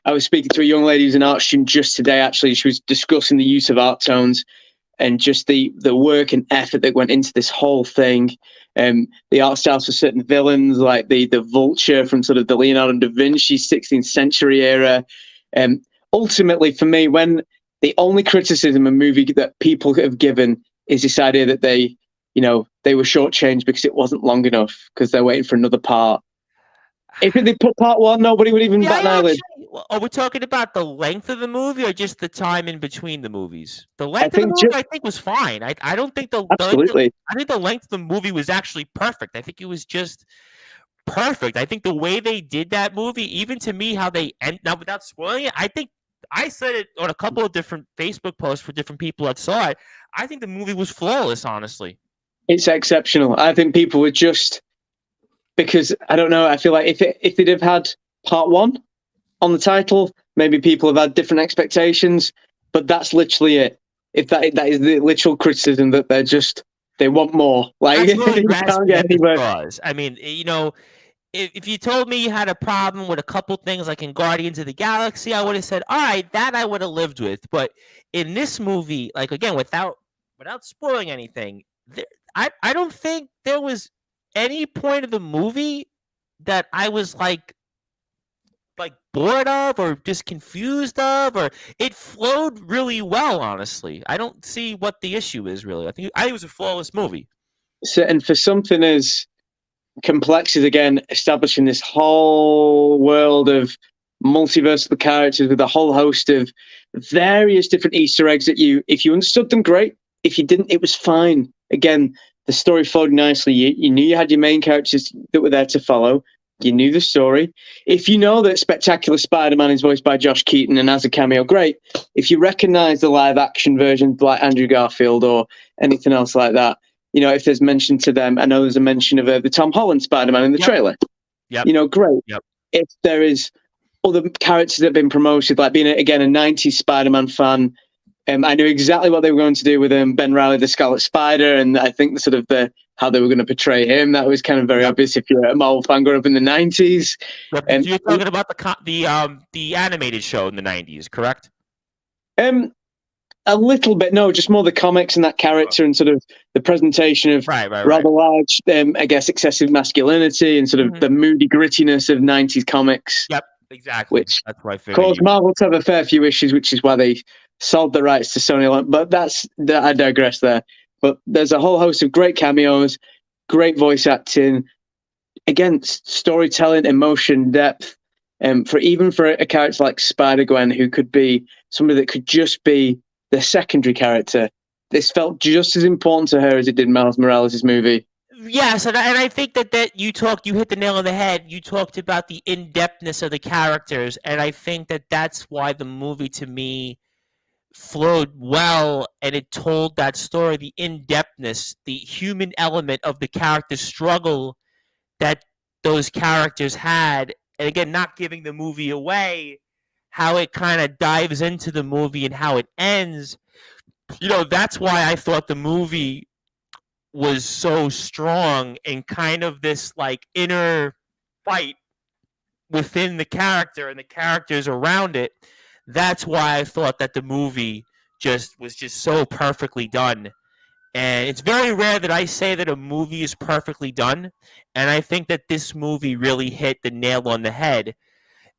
I was speaking to a young lady who's an art student just today. Actually, she was discussing the use of art tones and just the work and effort that went into this whole thing. The art styles for certain villains, like the Vulture from sort of the Leonardo da Vinci 16th century era. Ultimately, for me, when the only criticism a movie that people have given is this idea that they were shortchanged because it wasn't long enough because they're waiting for another part. If they put part 1, nobody would even bat an eyelid. Are we talking about the length of the movie or just the time in between the movies? The length of the movie, I think, was fine. I don't think absolutely. I think the length of the movie was actually perfect. I think it was just perfect. I think the way they did that movie, even to me, how they end now without spoiling it, I think I said it on a couple of different Facebook posts for different people that saw it. I think the movie was flawless, honestly. It's exceptional. I think people were just. Because I don't know, I feel like if they'd have had part 1 on the title, maybe people have had different expectations. But that's literally it. If that is the literal criticism, that they want more. Like really can't get anywhere. I mean, if you told me you had a problem with a couple things like in Guardians of the Galaxy, I would have said, all right, that I would have lived with. But in this movie, like again, without spoiling anything, I don't think there was any point of the movie that I was like bored of or just confused of, or it flowed really well, honestly. I don't see what the issue is really. I think it was a flawless movie. So, and for something as complex as, again, establishing this whole world of multiversal characters with a whole host of various different Easter eggs that if you understood them, great. If you didn't, it was fine. Again, the story flowed nicely. You knew you had your main characters that were there to follow. You knew the story. If you know that Spectacular Spider-Man is voiced by Josh Keaton and has a cameo, great. If you recognize the live-action version like Andrew Garfield or anything else like that, if there's mention to them, I know there's a mention of the Tom Holland Spider-Man in the trailer. Yep. Great. Yep. If there is other characters that have been promoted, like being, again, a 90s Spider-Man fan, I knew exactly what they were going to do with Ben Reilly, the Scarlet Spider, and I think how they were going to portray him. That was kind of very obvious if you're a Marvel fan growing up in the 90s. You're talking about the animated show in the 90s, correct? A little bit, no, just more the comics and that character and sort of the presentation of Right. rather large, I guess, excessive masculinity and sort of the moody grittiness of 90s comics. Yep, exactly. Which That's what I figured. caused Marvel to have a fair few issues, which is why they sold the rights to Sony. But I digress there. But there's a whole host of great cameos, great voice acting, again, storytelling, emotion, depth. For a character like Spider-Gwen, who could be somebody that could just be the secondary character, this felt just as important to her as it did Miles Morales' movie. Yes, and I think that you hit the nail on the head. You talked about the in-depthness of the characters, and I think that that's why the movie to me flowed well, and it told that story, the in-depthness, the human element of the character struggle that those characters had. And again, not giving the movie away, how it kind of dives into the movie and how it ends. That's why I thought the movie was so strong and kind of this like inner fight within the character and the characters around it. That's why I thought that the movie was just so perfectly done. And it's very rare that I say that a movie is perfectly done. And I think that this movie really hit the nail on the head.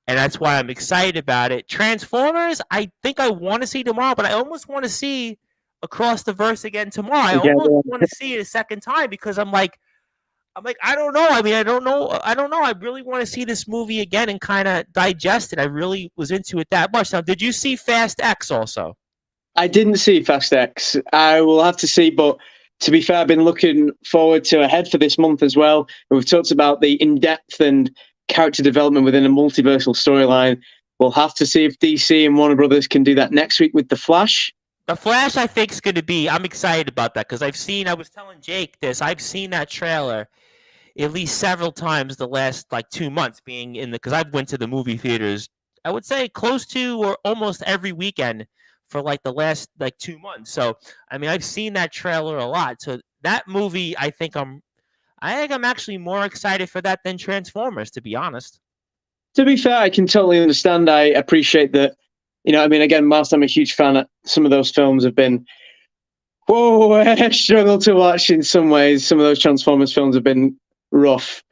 And that's why I'm excited about it. Transformers, I think I want to see tomorrow, but I almost want to see Across the Verse again tomorrow. I almost want to see it a second time because I'm like, I don't know. I mean, I don't know. I really want to see this movie again and kind of digest it. I really was into it that much. Now, did you see Fast X also? I didn't see Fast X. I will have to see, but to be fair, I've been looking forward to ahead for this month as well. We've talked about the in-depth and character development within a multiversal storyline. We'll have to see if DC and Warner Brothers can do that next week with The Flash. The Flash, I think, is going to be. I'm excited about that because I was telling Jake this. I've seen that trailer at least several times the last 2 months being because I've went to the movie theaters, I would say close to or almost every weekend for the last 2 months. So, I mean, I've seen that trailer a lot. So that movie, I think I'm actually more excited for that than Transformers, to be honest. To be fair, I can totally understand. I appreciate that. I mean, again, whilst I'm a huge fan, some of those films have been, I struggle to watch in some ways. Some of those Transformers films have been rough.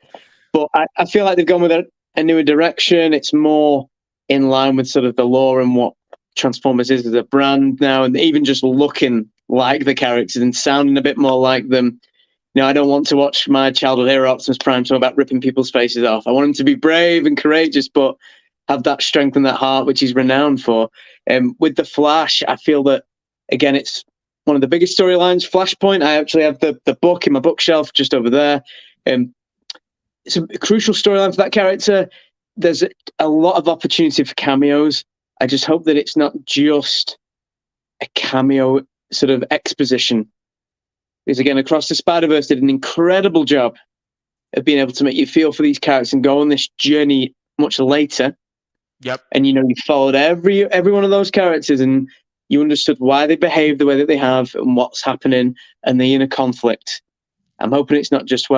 But I feel like they've gone with a newer direction. It's more in line with sort of the lore and what Transformers is as a brand now, and even just looking like the characters and sounding a bit more like them. I don't want to watch my childhood hero Optimus Prime talk about ripping people's faces off. I want him to be brave and courageous, but have that strength and that heart which he's renowned for. With The Flash, I feel that, again, it's one of the biggest storylines. Flashpoint, I actually have the book in my bookshelf just over there. It's a crucial storyline for that character. There's a lot of opportunity for cameos. I just hope that it's not just a cameo sort of exposition. Because again, Across the Spider-Verse did an incredible job of being able to make you feel for these characters and go on this journey much later. Yep. And you followed every one of those characters and you understood why they behave the way that they have and what's happening and the inner conflict. I'm hoping it's not just,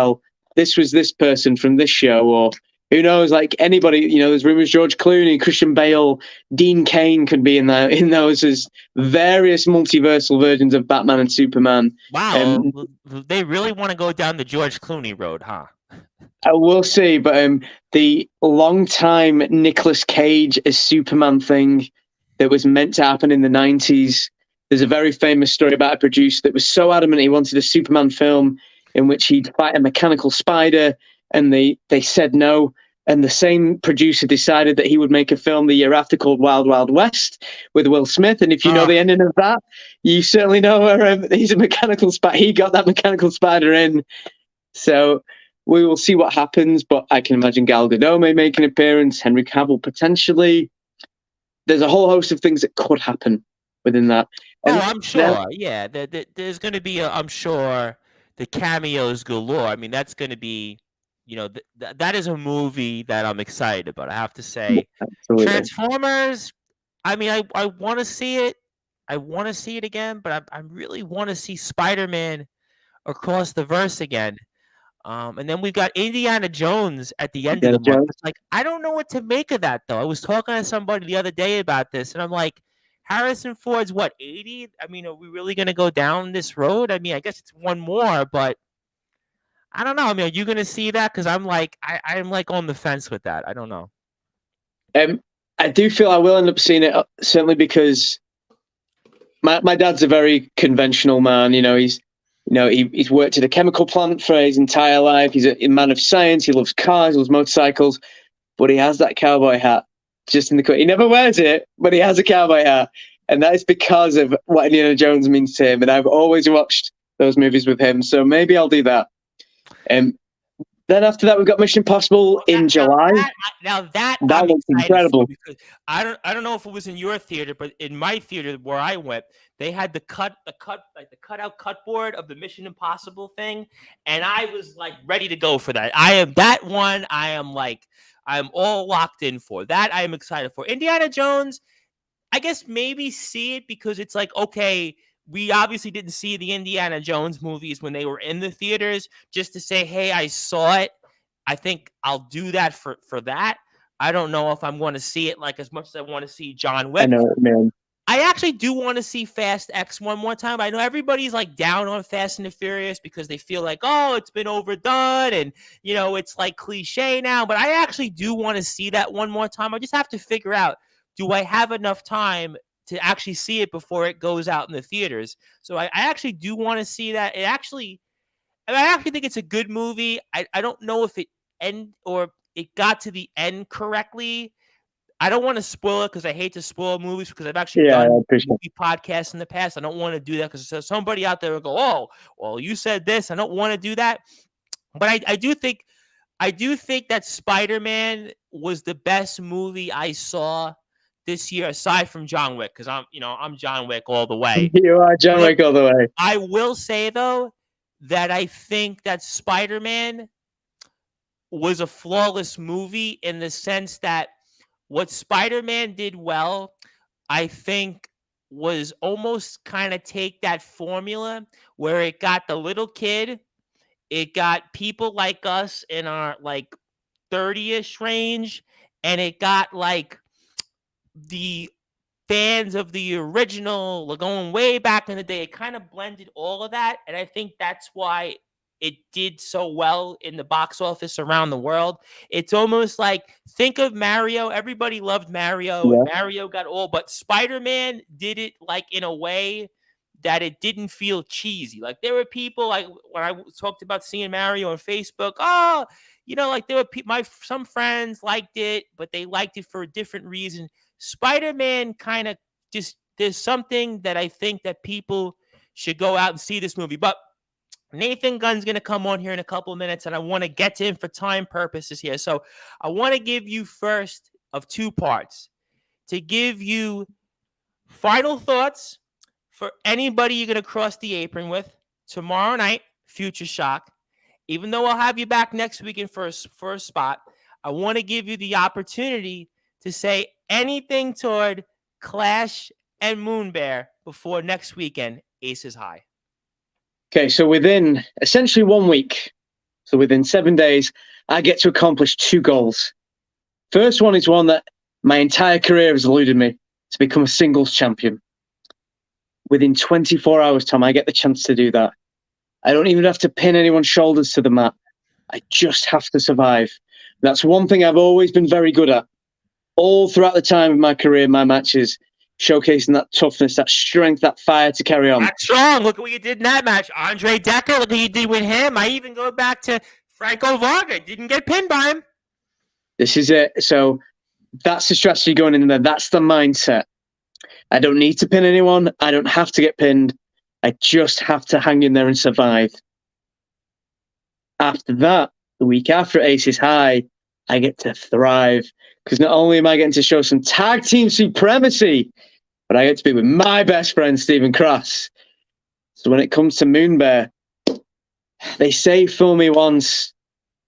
this was this person from this show, or who knows, like anybody, there's rumors George Clooney, Christian Bale, Dean Cain could be in those as various multiversal versions of Batman and Superman. Wow. They really want to go down the George Clooney road, huh? I will see, but the long-time Nicolas Cage as Superman thing that was meant to happen in the 90s, there's a very famous story about a producer that was so adamant he wanted a Superman film in which he'd fight a mechanical spider, and they said no. And the same producer decided that he would make a film the year after called Wild Wild West with Will Smith. And if you know the ending of that, you certainly know where he's a mechanical spider. He got that mechanical spider in. So we will see what happens. But I can imagine Gal Gadot may make an appearance, Henry Cavill potentially. There's a whole host of things that could happen within that. And I'm sure. Yeah, there's going to be, I'm sure, the cameos galore. I mean, that's going to be, that is a movie that I'm excited about, I have to say. Absolutely. Transformers, I mean, I want to see it. I want to see it again, but I really want to see Spider-Man Across the Verse again. And then we've got Indiana Jones at the end of the month. It's like, I don't know what to make of that, though. I was talking to somebody the other day about this, and I'm like, Harrison Ford's what, 80? I mean, are we really going to go down this road? I mean, I guess it's one more, but I don't know. I mean, are you going to see that? Because I'm like, I'm like on the fence with that. I don't know. I do feel I will end up seeing it, certainly because my dad's a very conventional man. He's worked at a chemical plant for his entire life. He's a man of science. He loves cars, he loves motorcycles, but he has that cowboy hat just in the cut. He never wears it, but he has a cowboy hat. And that is because of what Indiana Jones means to him. And I've always watched those movies with him. So maybe I'll do that. Then after that, we've got Mission Impossible in July. That looks incredible. Because I don't know if it was in your theater, but in my theater where I went, they had the cutout cutboard of the Mission Impossible thing, and I was like ready to go for that. I'm all locked in for that. I am excited for Indiana Jones. I guess maybe see it because it's like, okay, we obviously didn't see the Indiana Jones movies when they were in the theaters just to say, hey, I saw it. I think I'll do that for that. I don't know if I'm going to see it like as much as I want to see John Wick. I know, man. I actually do want to see Fast X one more time. I know everybody's like down on Fast and the Furious because they feel like, oh, it's been overdone and, it's like cliche now. But I actually do want to see that one more time. I just have to figure out, do I have enough time to actually see it before it goes out in the theaters? So I actually do want to see that. I actually think it's a good movie. I don't know if it got to the end correctly. I don't want to spoil it because I hate to spoil movies because I've actually done movie podcasts in the past. I don't want to do that because somebody out there will go, oh, well, you said this. I don't want to do that. But I do think that Spider-Man was the best movie I saw this year, aside from John Wick, because I'm John Wick all the way. You are John Wick all the way. I will say, though, that I think that Spider-Man was a flawless movie in the sense that what Spider-Man did well, I think, was almost kind of take that formula where it got the little kid, it got people like us in our like 30-ish range, and it got like the fans of the original, going way back in the day. It kind of blended all of that, and I think that's why it did so well in the box office around the world. It's almost like, think of Mario. Everybody loved Mario, and Mario got all, but Spider-Man did it like in a way that it didn't feel cheesy. Like there were people, like when I talked about seeing Mario on Facebook, like there were some friends liked it, but they liked it for a different reason. Spider-Man kind of just, there's something that I think that people should go out and see this movie. But Nathan Gunn's going to come on here in a couple of minutes, and I want to get to him for time purposes here. So I want to give you first of two parts to give you final thoughts for anybody you're going to cross the apron with tomorrow night, Future Shock. Even though I'll have you back next weekend for a spot, I want to give you the opportunity to say anything toward Clash and Moonbear before next weekend, Aces High. Okay, so within essentially 1 week, so within 7 days, I get to accomplish two goals. First one is one that my entire career has eluded me, to become a singles champion. Within 24 hours, Tom, I get the chance to do that. I don't even have to pin anyone's shoulders to the mat. I just have to survive. That's one thing I've always been very good at. All throughout the time of my career, my matches, showcasing that toughness, that strength, that fire to carry on. That's strong. Look at what you did in that match. Andre Decker, look what you did with him. I even go back to Franco Varga. Didn't get pinned by him. This is it. So that's the strategy going in there. That's the mindset. I don't need to pin anyone. I don't have to get pinned. I just have to hang in there and survive. After that, the week after Aces High, I get to thrive. Because not only am I getting to show some tag team supremacy, but I get to be with my best friend, Stephen Cross. So when it comes to Moonbear, they say fool me once,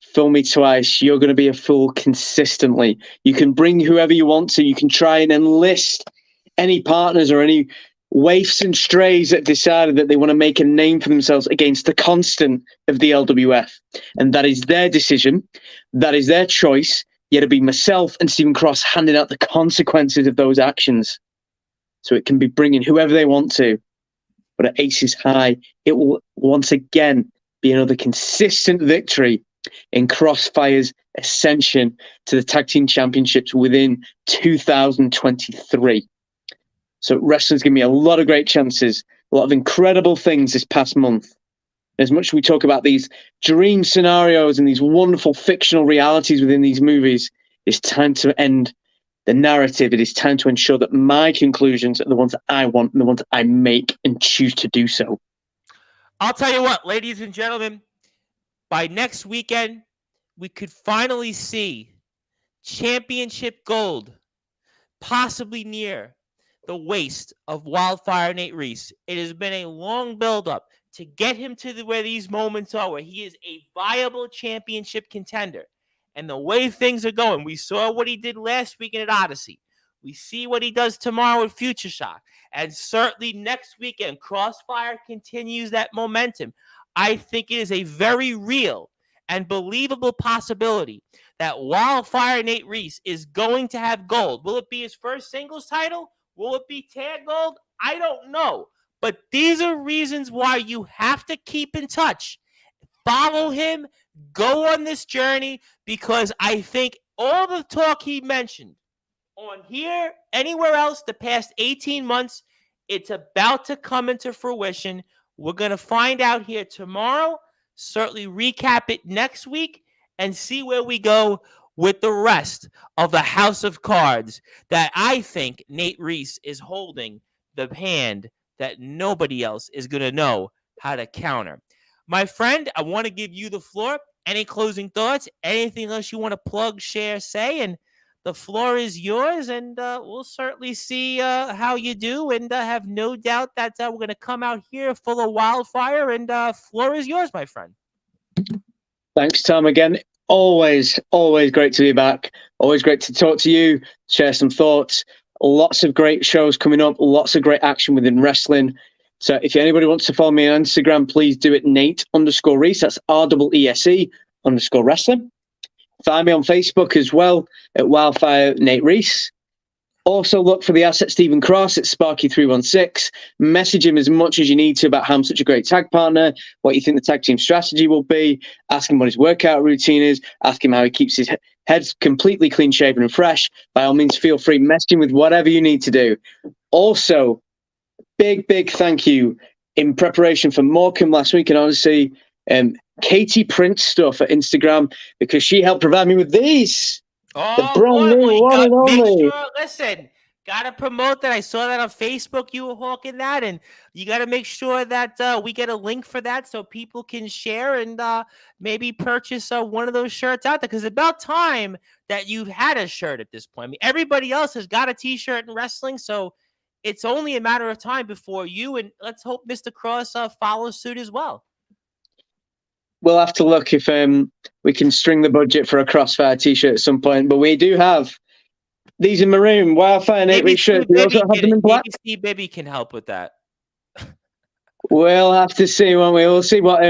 fool me twice. You're going to be a fool consistently. You can bring whoever you want to. You can try and enlist any partners or any waifs and strays that decided that they want to make a name for themselves against the constant of the LWF. And that is their decision. That is their choice. Yet it'll be myself and Stephen Cross handing out the consequences of those actions. so it can be bringing whoever they want to. But at Aces High, it will once again be another consistent victory in Crossfire's ascension to the Tag Team Championships within 2023. So wrestling's given me a lot of great chances, a lot of incredible things this past month. As much as we talk about these dream scenarios and these wonderful fictional realities within these movies, it's time to end the narrative. It is time to ensure that my conclusions are the ones that I want and the ones that I make and choose to do so. I'll tell you what, ladies and gentlemen, by next weekend, we could finally see championship gold possibly near the waist of Wildfire Nate Reese. It has been a long buildup to get him to where these moments are, where he is a viable championship contender. And the way things are going, we saw what he did last weekend at Odyssey. We see what he does tomorrow at Future Shock. And certainly next weekend, Crossfire continues that momentum. I think it is a very real and believable possibility that Wildfire Nate Reese is going to have gold. Will it be his first singles title? Will it be tag gold? I don't know. But these are reasons why you have to keep in touch. Follow him. Go on this journey, because I think all the talk he mentioned on here, anywhere else, the past 18 months, it's about to come into fruition. We're going to find out here tomorrow, certainly recap it next week, and see where we go with the rest of the house of cards that I think Nate Reese is holding the hand that nobody else is going to know how to counter. My friend, I want to give you the floor. Any closing thoughts? Anything else you want to plug, share, say? And the floor is yours, and we'll certainly see how you do, and have no doubt that we're going to come out here full of wildfire, and floor is yours, my friend. Thanks, Tom, again. Always great to be back. Always great to talk to you, share some thoughts. Lots of great shows coming up, lots of great action within wrestling. So if anybody wants to follow me on Instagram, please do it, Nate_Reese. That's REESE_wrestling. Find me on Facebook as well at Wildfire Nate Reese. Also look for the asset Stephen Cross at Sparky316. Message him as much as you need to about how I'm such a great tag partner, what you think the tag team strategy will be. Ask him what his workout routine is. Ask him how he keeps his head completely clean shaven and fresh. By all means, feel free. Message him with whatever you need to do. Also, big thank you in preparation for Morecambe last week, and honestly, Katie Prince stuff at Instagram, because she helped provide me with these. The brand new one and only. Listen, gotta promote that. I saw that on Facebook. You were hawking that, and you gotta make sure that we get a link for that so people can share and maybe purchase one of those shirts out there. Because it's about time that you've had a shirt at this point. I mean, everybody else has got a T-shirt in wrestling, so it's only a matter of time before you, and let's hope Mr. Cross follows suit as well. We'll have to look if we can string the budget for a Crossfire T-shirt at some point. But we do have these in maroon, Wildfire Nate Reese shirts. We also have them in black. Maybe Steve Bibby can help with that. We'll have to see, won't we? We'll see what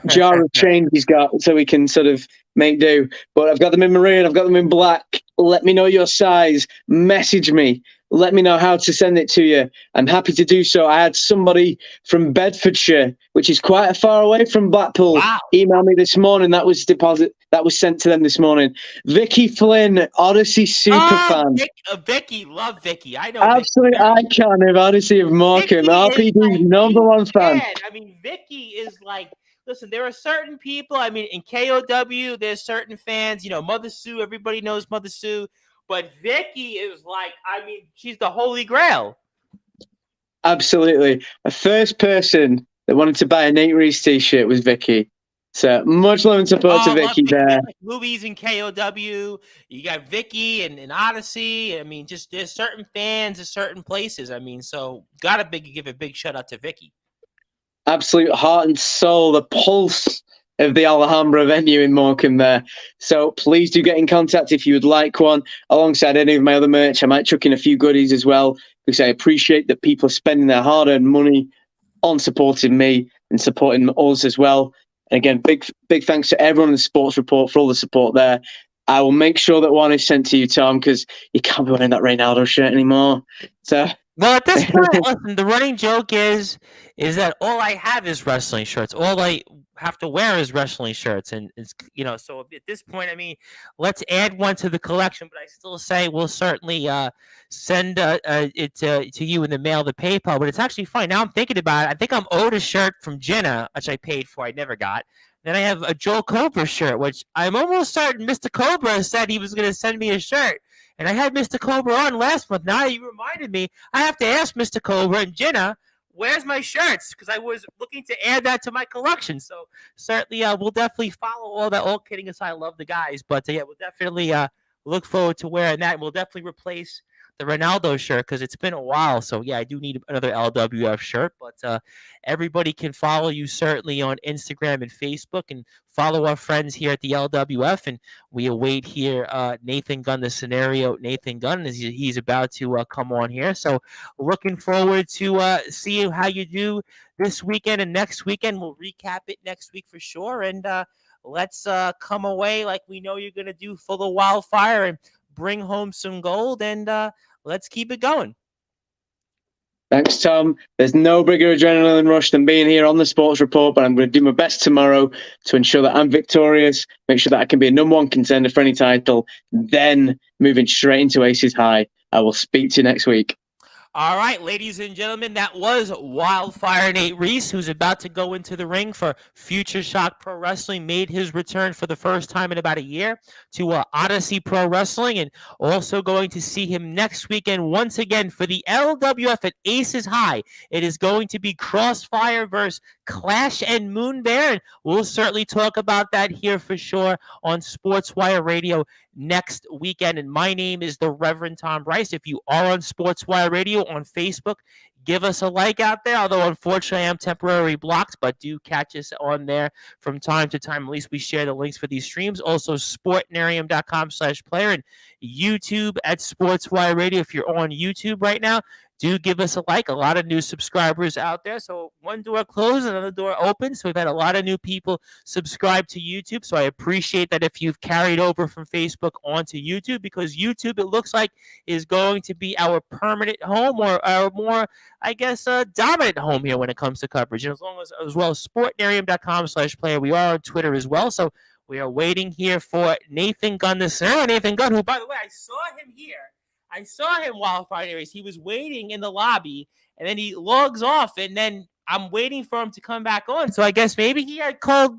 jar of change he's got, so we can sort of make do. But I've got them in maroon. I've got them in black. Let me know your size. Message me. Let me know how to send it to you. I'm happy to do so. I had somebody from Bedfordshire, which is quite far away from Blackpool, email me this morning. That was sent to them this morning. Vicky Flynn, Odyssey superfan. Vicky, love Vicky. I know. Absolute icon of Odyssey of Morecambe. RPD's #1 fan. I mean, Vicky is like, listen, there are certain people. I mean, in KOW, there's certain fans. You know, Mother Sue. Everybody knows Mother Sue. But Vicky is like, I mean, she's the holy grail. Absolutely. The first person that wanted to buy a Nate Reese T-shirt was Vicky. So much love and support to Vicky there. Like movies in KOW. You got Vicky and Odyssey. I mean, just there's certain fans at certain places. I mean, so gotta give a big shout out to Vicky. Absolute heart and soul, the pulse of the Alhambra venue in Morecambe there. So please do get in contact if you would like one, alongside any of my other merch. I might chuck in a few goodies as well, because I appreciate that people are spending their hard-earned money on supporting me and supporting us as well. And again, big thanks to everyone in the Sports Report for all the support there. I will make sure that one is sent to you, Tom, because you can't be wearing that Reynaldo shirt anymore. So Well, at this point, listen, the running joke is that all I have is wrestling shirts. All I have to wear is wrestling shirts, and it's so at this point, I mean, let's add one to the collection. But I still say we'll certainly send it to you in the mail, the PayPal. But it's actually fine. Now I'm thinking about it. I think I'm owed a shirt from Jenna, which I paid for. I never got. Then I have a Joel Cobra shirt, which I'm almost certain Mr. Cobra said he was going to send me a shirt. And I had Mr. Cobra on last month. Now you reminded me. I have to ask Mr. Cobra and Jenna, where's my shirts? Because I was looking to add that to my collection. So certainly, we'll definitely follow all that. All kidding aside, I love the guys, but yeah, we'll definitely look forward to wearing that. And we'll definitely replace the Ronaldo shirt because it's been a while. So yeah, I do need another LWF shirt. But everybody can follow you certainly on Instagram and Facebook, and follow our friends here at the LWF. And we await here Nathan Gunn, the scenario. Nathan Gunn is he's about to come on here. So looking forward to seeing how you do this weekend and next weekend. We'll recap it next week for sure. And let's come away like we know you're going to do, full of wildfire, and bring home some gold, and let's keep it going. Thanks, Tom. There's no bigger adrenaline rush than being here on the Sports Report, but I'm going to do my best tomorrow to ensure that I'm victorious, make sure that I can be a number one contender for any title, then moving straight into Aces High. I will speak to you next week. All right, ladies and gentlemen, that was Wildfire Nate Reese, who's about to go into the ring for Future Shock Pro Wrestling. Made his return for the first time in about a year to Odyssey Pro Wrestling, and also going to see him next weekend once again for the LWF at Aces High. It is going to be Crossfire versus Clash and Moon Bear, and we'll certainly talk about that here for sure on Sportswire Radio next weekend. And my name is the Reverend Tom Bryce. If you are on Sportswire Radio on Facebook, give us a like out there, although unfortunately I am temporarily blocked, but do catch us on there from time to time. At least we share the links for these streams. Also, sportnarium.com/player, and YouTube at Sportswire Radio. If you're on YouTube right now, do give us a like. A lot of new subscribers out there. So one door closed, another door open. So we've had a lot of new people subscribe to YouTube. So I appreciate that if you've carried over from Facebook onto YouTube, because YouTube, it looks like, is going to be our permanent home, or our more, I guess, dominant home here when it comes to coverage. And as well as sportnarium.com/player. We are on Twitter as well. So we are waiting here for Nathan Gunn, the scenario. Nathan Gunn, who, by the way, I saw him here. I saw him Wildfire Race. He was waiting in the lobby, and then he logs off, and then I'm waiting for him to come back on. So I guess maybe he had cold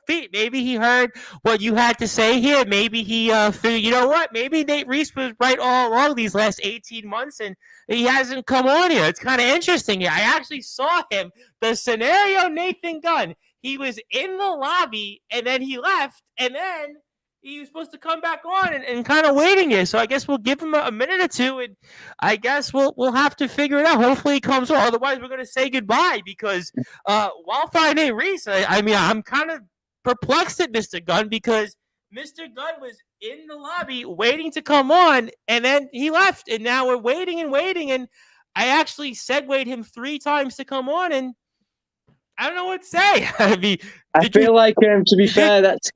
feet. Maybe he heard what you had to say here. Maybe he figured, you know what? Maybe Nate Reese was right all along these last 18 months, and he hasn't come on here. It's kind of interesting here. I actually saw him, the scenario Nathan Gunn. He was in the lobby, and then he left, and then he was supposed to come back on, and kind of waiting here. So I guess we'll give him a minute or two, and I guess we'll have to figure it out. Hopefully he comes on. Otherwise, we're going to say goodbye, because Wildfire Nate Reese, I mean, I'm kind of perplexed at Mr. Gunn, because Mr. Gunn was in the lobby waiting to come on, and then he left, and now we're waiting, and I actually segued him 3 times to come on, and I don't know what to say. I mean, I feel like, to be fair, that's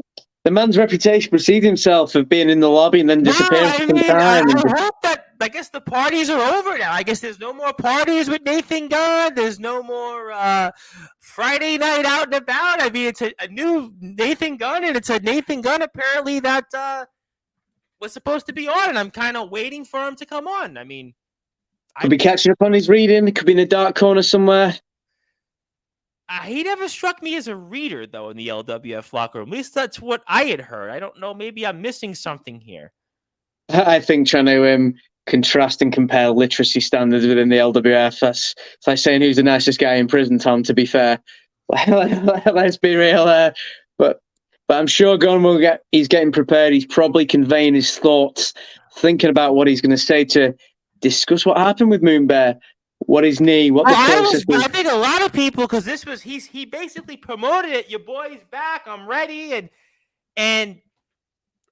the man's reputation precedes himself of being in the lobby and then disappearing for some time. I hope that, I guess the parties are over now. I guess there's no more parties with Nathan Gunn. There's no more Friday night out and about. I mean, it's a new Nathan Gunn, and it's a Nathan Gunn apparently that was supposed to be on, and I'm kind of waiting for him to come on. I mean, could be catching up on his reading. Could be in a dark corner somewhere. He never struck me as a reader, though, in the LWF locker room. At least that's what I had heard. I don't know. Maybe I'm missing something here. I think trying to contrast and compare literacy standards within the LWF, it's like saying who's the nicest guy in prison, Tom, to be fair. Let's be real. But I'm sure Gunn he's getting prepared. He's probably conveying his thoughts, thinking about what he's going to say to discuss what happened with Moon Bear. What his knee? What the process was? I think a lot of people, because he basically promoted it. Your boy's back. I'm ready, and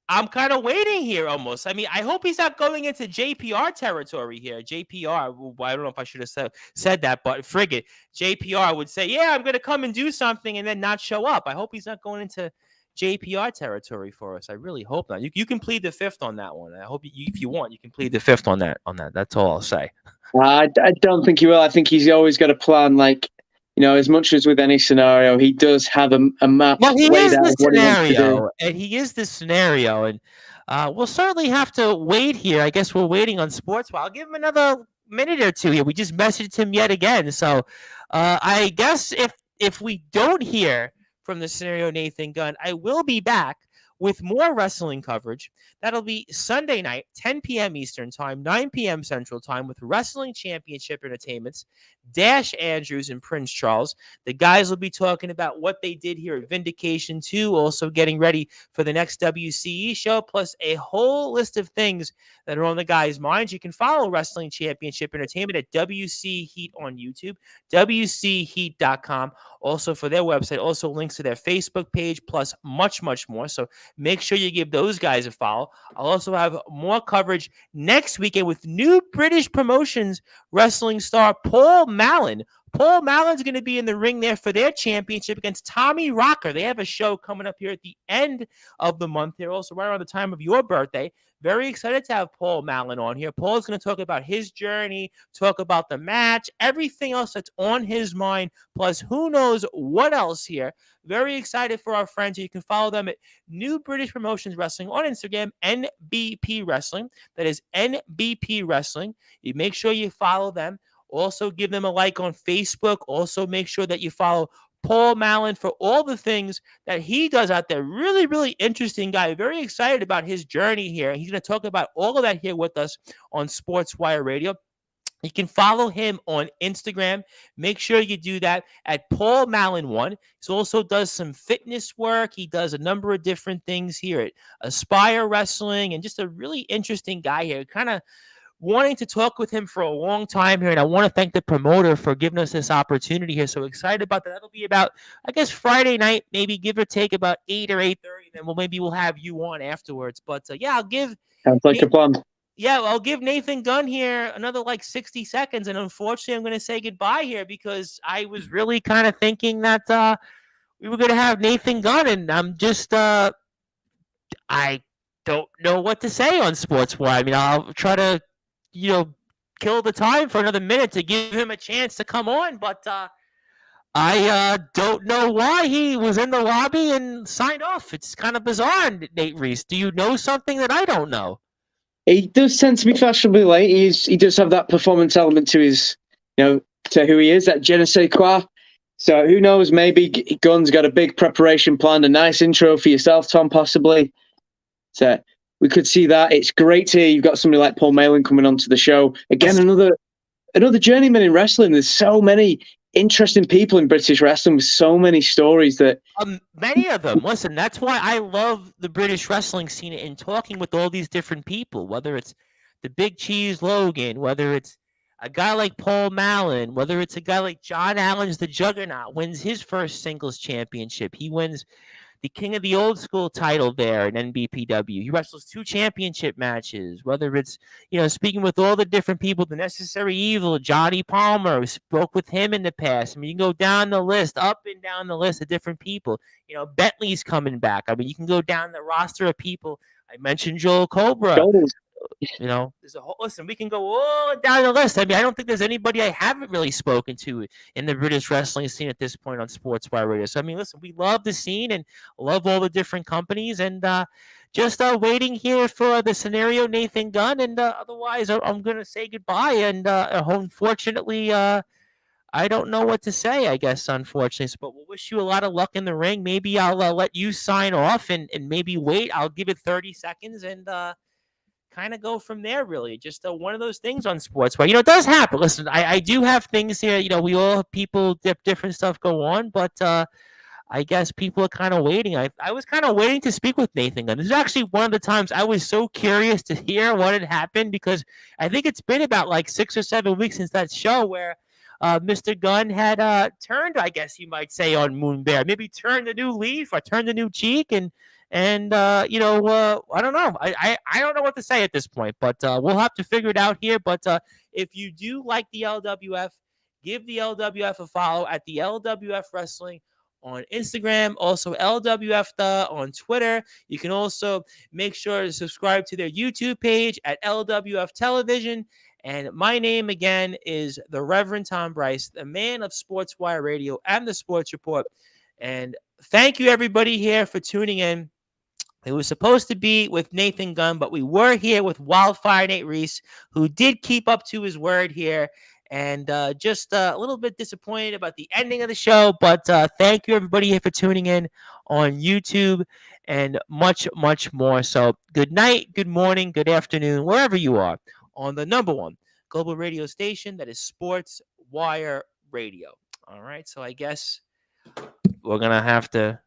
I'm kind of waiting here almost. I mean, I hope he's not going into JPR territory here. JPR. I don't know if I should have said that, but frigate JPR would say, "Yeah, I'm going to come and do something," and then not show up. I hope he's not going into JPR territory for us. I really hope not. You can plead the fifth on that one. I hope if you want, you can plead the fifth on that. That's all I'll say. I don't think he will. I think he's always got a plan. Like, as much as with any scenario, he does have a map laid out of what he wants to do. And he is the scenario, and we'll certainly have to wait here. I guess we're waiting on Sportswire. I'll give him another minute or two here. We just messaged him yet again, so I guess if we don't hear from the scenario Nathan Gunn, I will be back with more wrestling coverage. That'll be Sunday night, 10 p.m. Eastern Time, 9 p.m. Central Time, with Wrestling Championship Entertainment's Dash Andrews and Prince Charles. The guys will be talking about what they did here at Vindication 2, also getting ready for the next WCE show, plus a whole list of things that are on the guys' minds. You can follow Wrestling Championship Entertainment at WC Heat on YouTube, WCHeat.com, also for their website, also links to their Facebook page, plus much, much more. So make sure you give those guys a follow. I'll also have more coverage next weekend with new British promotions wrestling star Paul Mallon. Paul Mallon's going to be in the ring there for their championship against Tommy Rocker. They have a show coming up here at the end of the month here, also right around the time of your birthday. Very excited to have Paul Mallon on here. Paul's going to talk about his journey, talk about the match, everything else that's on his mind, plus who knows what else here. Very excited for our friends. You can follow them at New British Promotions Wrestling on Instagram, NBP Wrestling. That is NBP Wrestling. You make sure you follow them. Also, give them a like on Facebook. Also, make sure that you follow Paul Mallon for all the things that he does out there. Really, really interesting guy. Very excited about his journey here. He's going to talk about all of that here with us on Sportswire Radio. You can follow him on Instagram. Make sure you do that at Paul Mallon 1. He also does some fitness work. He does a number of different things here at Aspire Wrestling, and just a really interesting guy here. Kind of wanting to talk with him for a long time here, and I want to thank the promoter for giving us this opportunity here. So excited about that. That'll be about, I guess, Friday night, maybe give or take about 8 or 8:30. Then maybe we'll have you on afterwards. But yeah, I'll give. Sounds like a plan. Yeah, I'll give Nathan Gunn here another 60 seconds, and unfortunately, I'm going to say goodbye here because I was really kind of thinking that we were going to have Nathan Gunn, and I'm just I don't know what to say on Sportswire. I mean, I'll try to kill the time for another minute to give him a chance to come on, but I don't know why he was in the lobby and signed off. It's kind of bizarre, Nate Reese. Do you know something that I don't know? He does tend to be fashionably late. He does have that performance element to his, to who he is, that je ne sais quoi. So who knows, maybe Gunn's got a big preparation planned, a nice intro for yourself, Tom, possibly. So we could see that. It's great to hear you've got somebody like Paul Mallon coming onto the show. Again, another journeyman in wrestling. There's so many interesting people in British wrestling with so many stories that... many of them. Listen, that's why I love the British wrestling scene and talking with all these different people, whether it's the Big Cheese Logan, whether it's a guy like Paul Mallon, whether it's a guy like John Allen's the Juggernaut, wins his first singles championship. He wins the King of the Old School title there in NBPW. He wrestles 2 championship matches, whether it's, speaking with all the different people, the Necessary Evil, Johnny Palmer, we spoke with him in the past. I mean, you can go down the list, up and down the list of different people. Bentley's coming back. I mean, you can go down the roster of people. I mentioned Joel Cobra. There's a whole, listen, we can go all down the list. I mean, I don't think there's anybody I haven't really spoken to in the British wrestling scene at this point on Sportswire Radio. So, I mean, listen, we love the scene and love all the different companies, and just waiting here for the scenario Nathan Gunn, and otherwise I'm going to say goodbye, and unfortunately, I don't know what to say, I guess, unfortunately. But we'll wish you a lot of luck in the ring. Maybe I'll let you sign off and maybe wait. I'll give it 30 seconds and kind of go from there, really. Just one of those things on Sportswire. It does happen. Listen, I do have things here. We all have people, different stuff go on, but I guess people are kind of waiting. I was kind of waiting to speak with Nathan Gunn. This is actually one of the times I was so curious to hear what had happened, because I think it's been about 6 or 7 weeks since that show where Mr. Gunn had turned, I guess you might say, on Moon Bear. Maybe turned a new leaf or turned a new cheek, and I don't know. I don't know what to say at this point, but we'll have to figure it out here. But if you do like the LWF, give the LWF a follow at the LWF Wrestling on Instagram, also LWF on Twitter. You can also make sure to subscribe to their YouTube page at LWF Television. And my name again is the Reverend Tom Bryce, the man of Sportswire Radio and the Sports Report. And thank you, everybody, here for tuning in. It was supposed to be with Nathan Gunn, but we were here with Wildfire Nate Reese, who did keep up to his word here. And just a little bit disappointed about the ending of the show. But thank you, everybody, here for tuning in on YouTube and much, much more. So good night, good morning, good afternoon, wherever you are on the number one global radio station that is Sports Wire Radio. All right. So I guess we're going to have to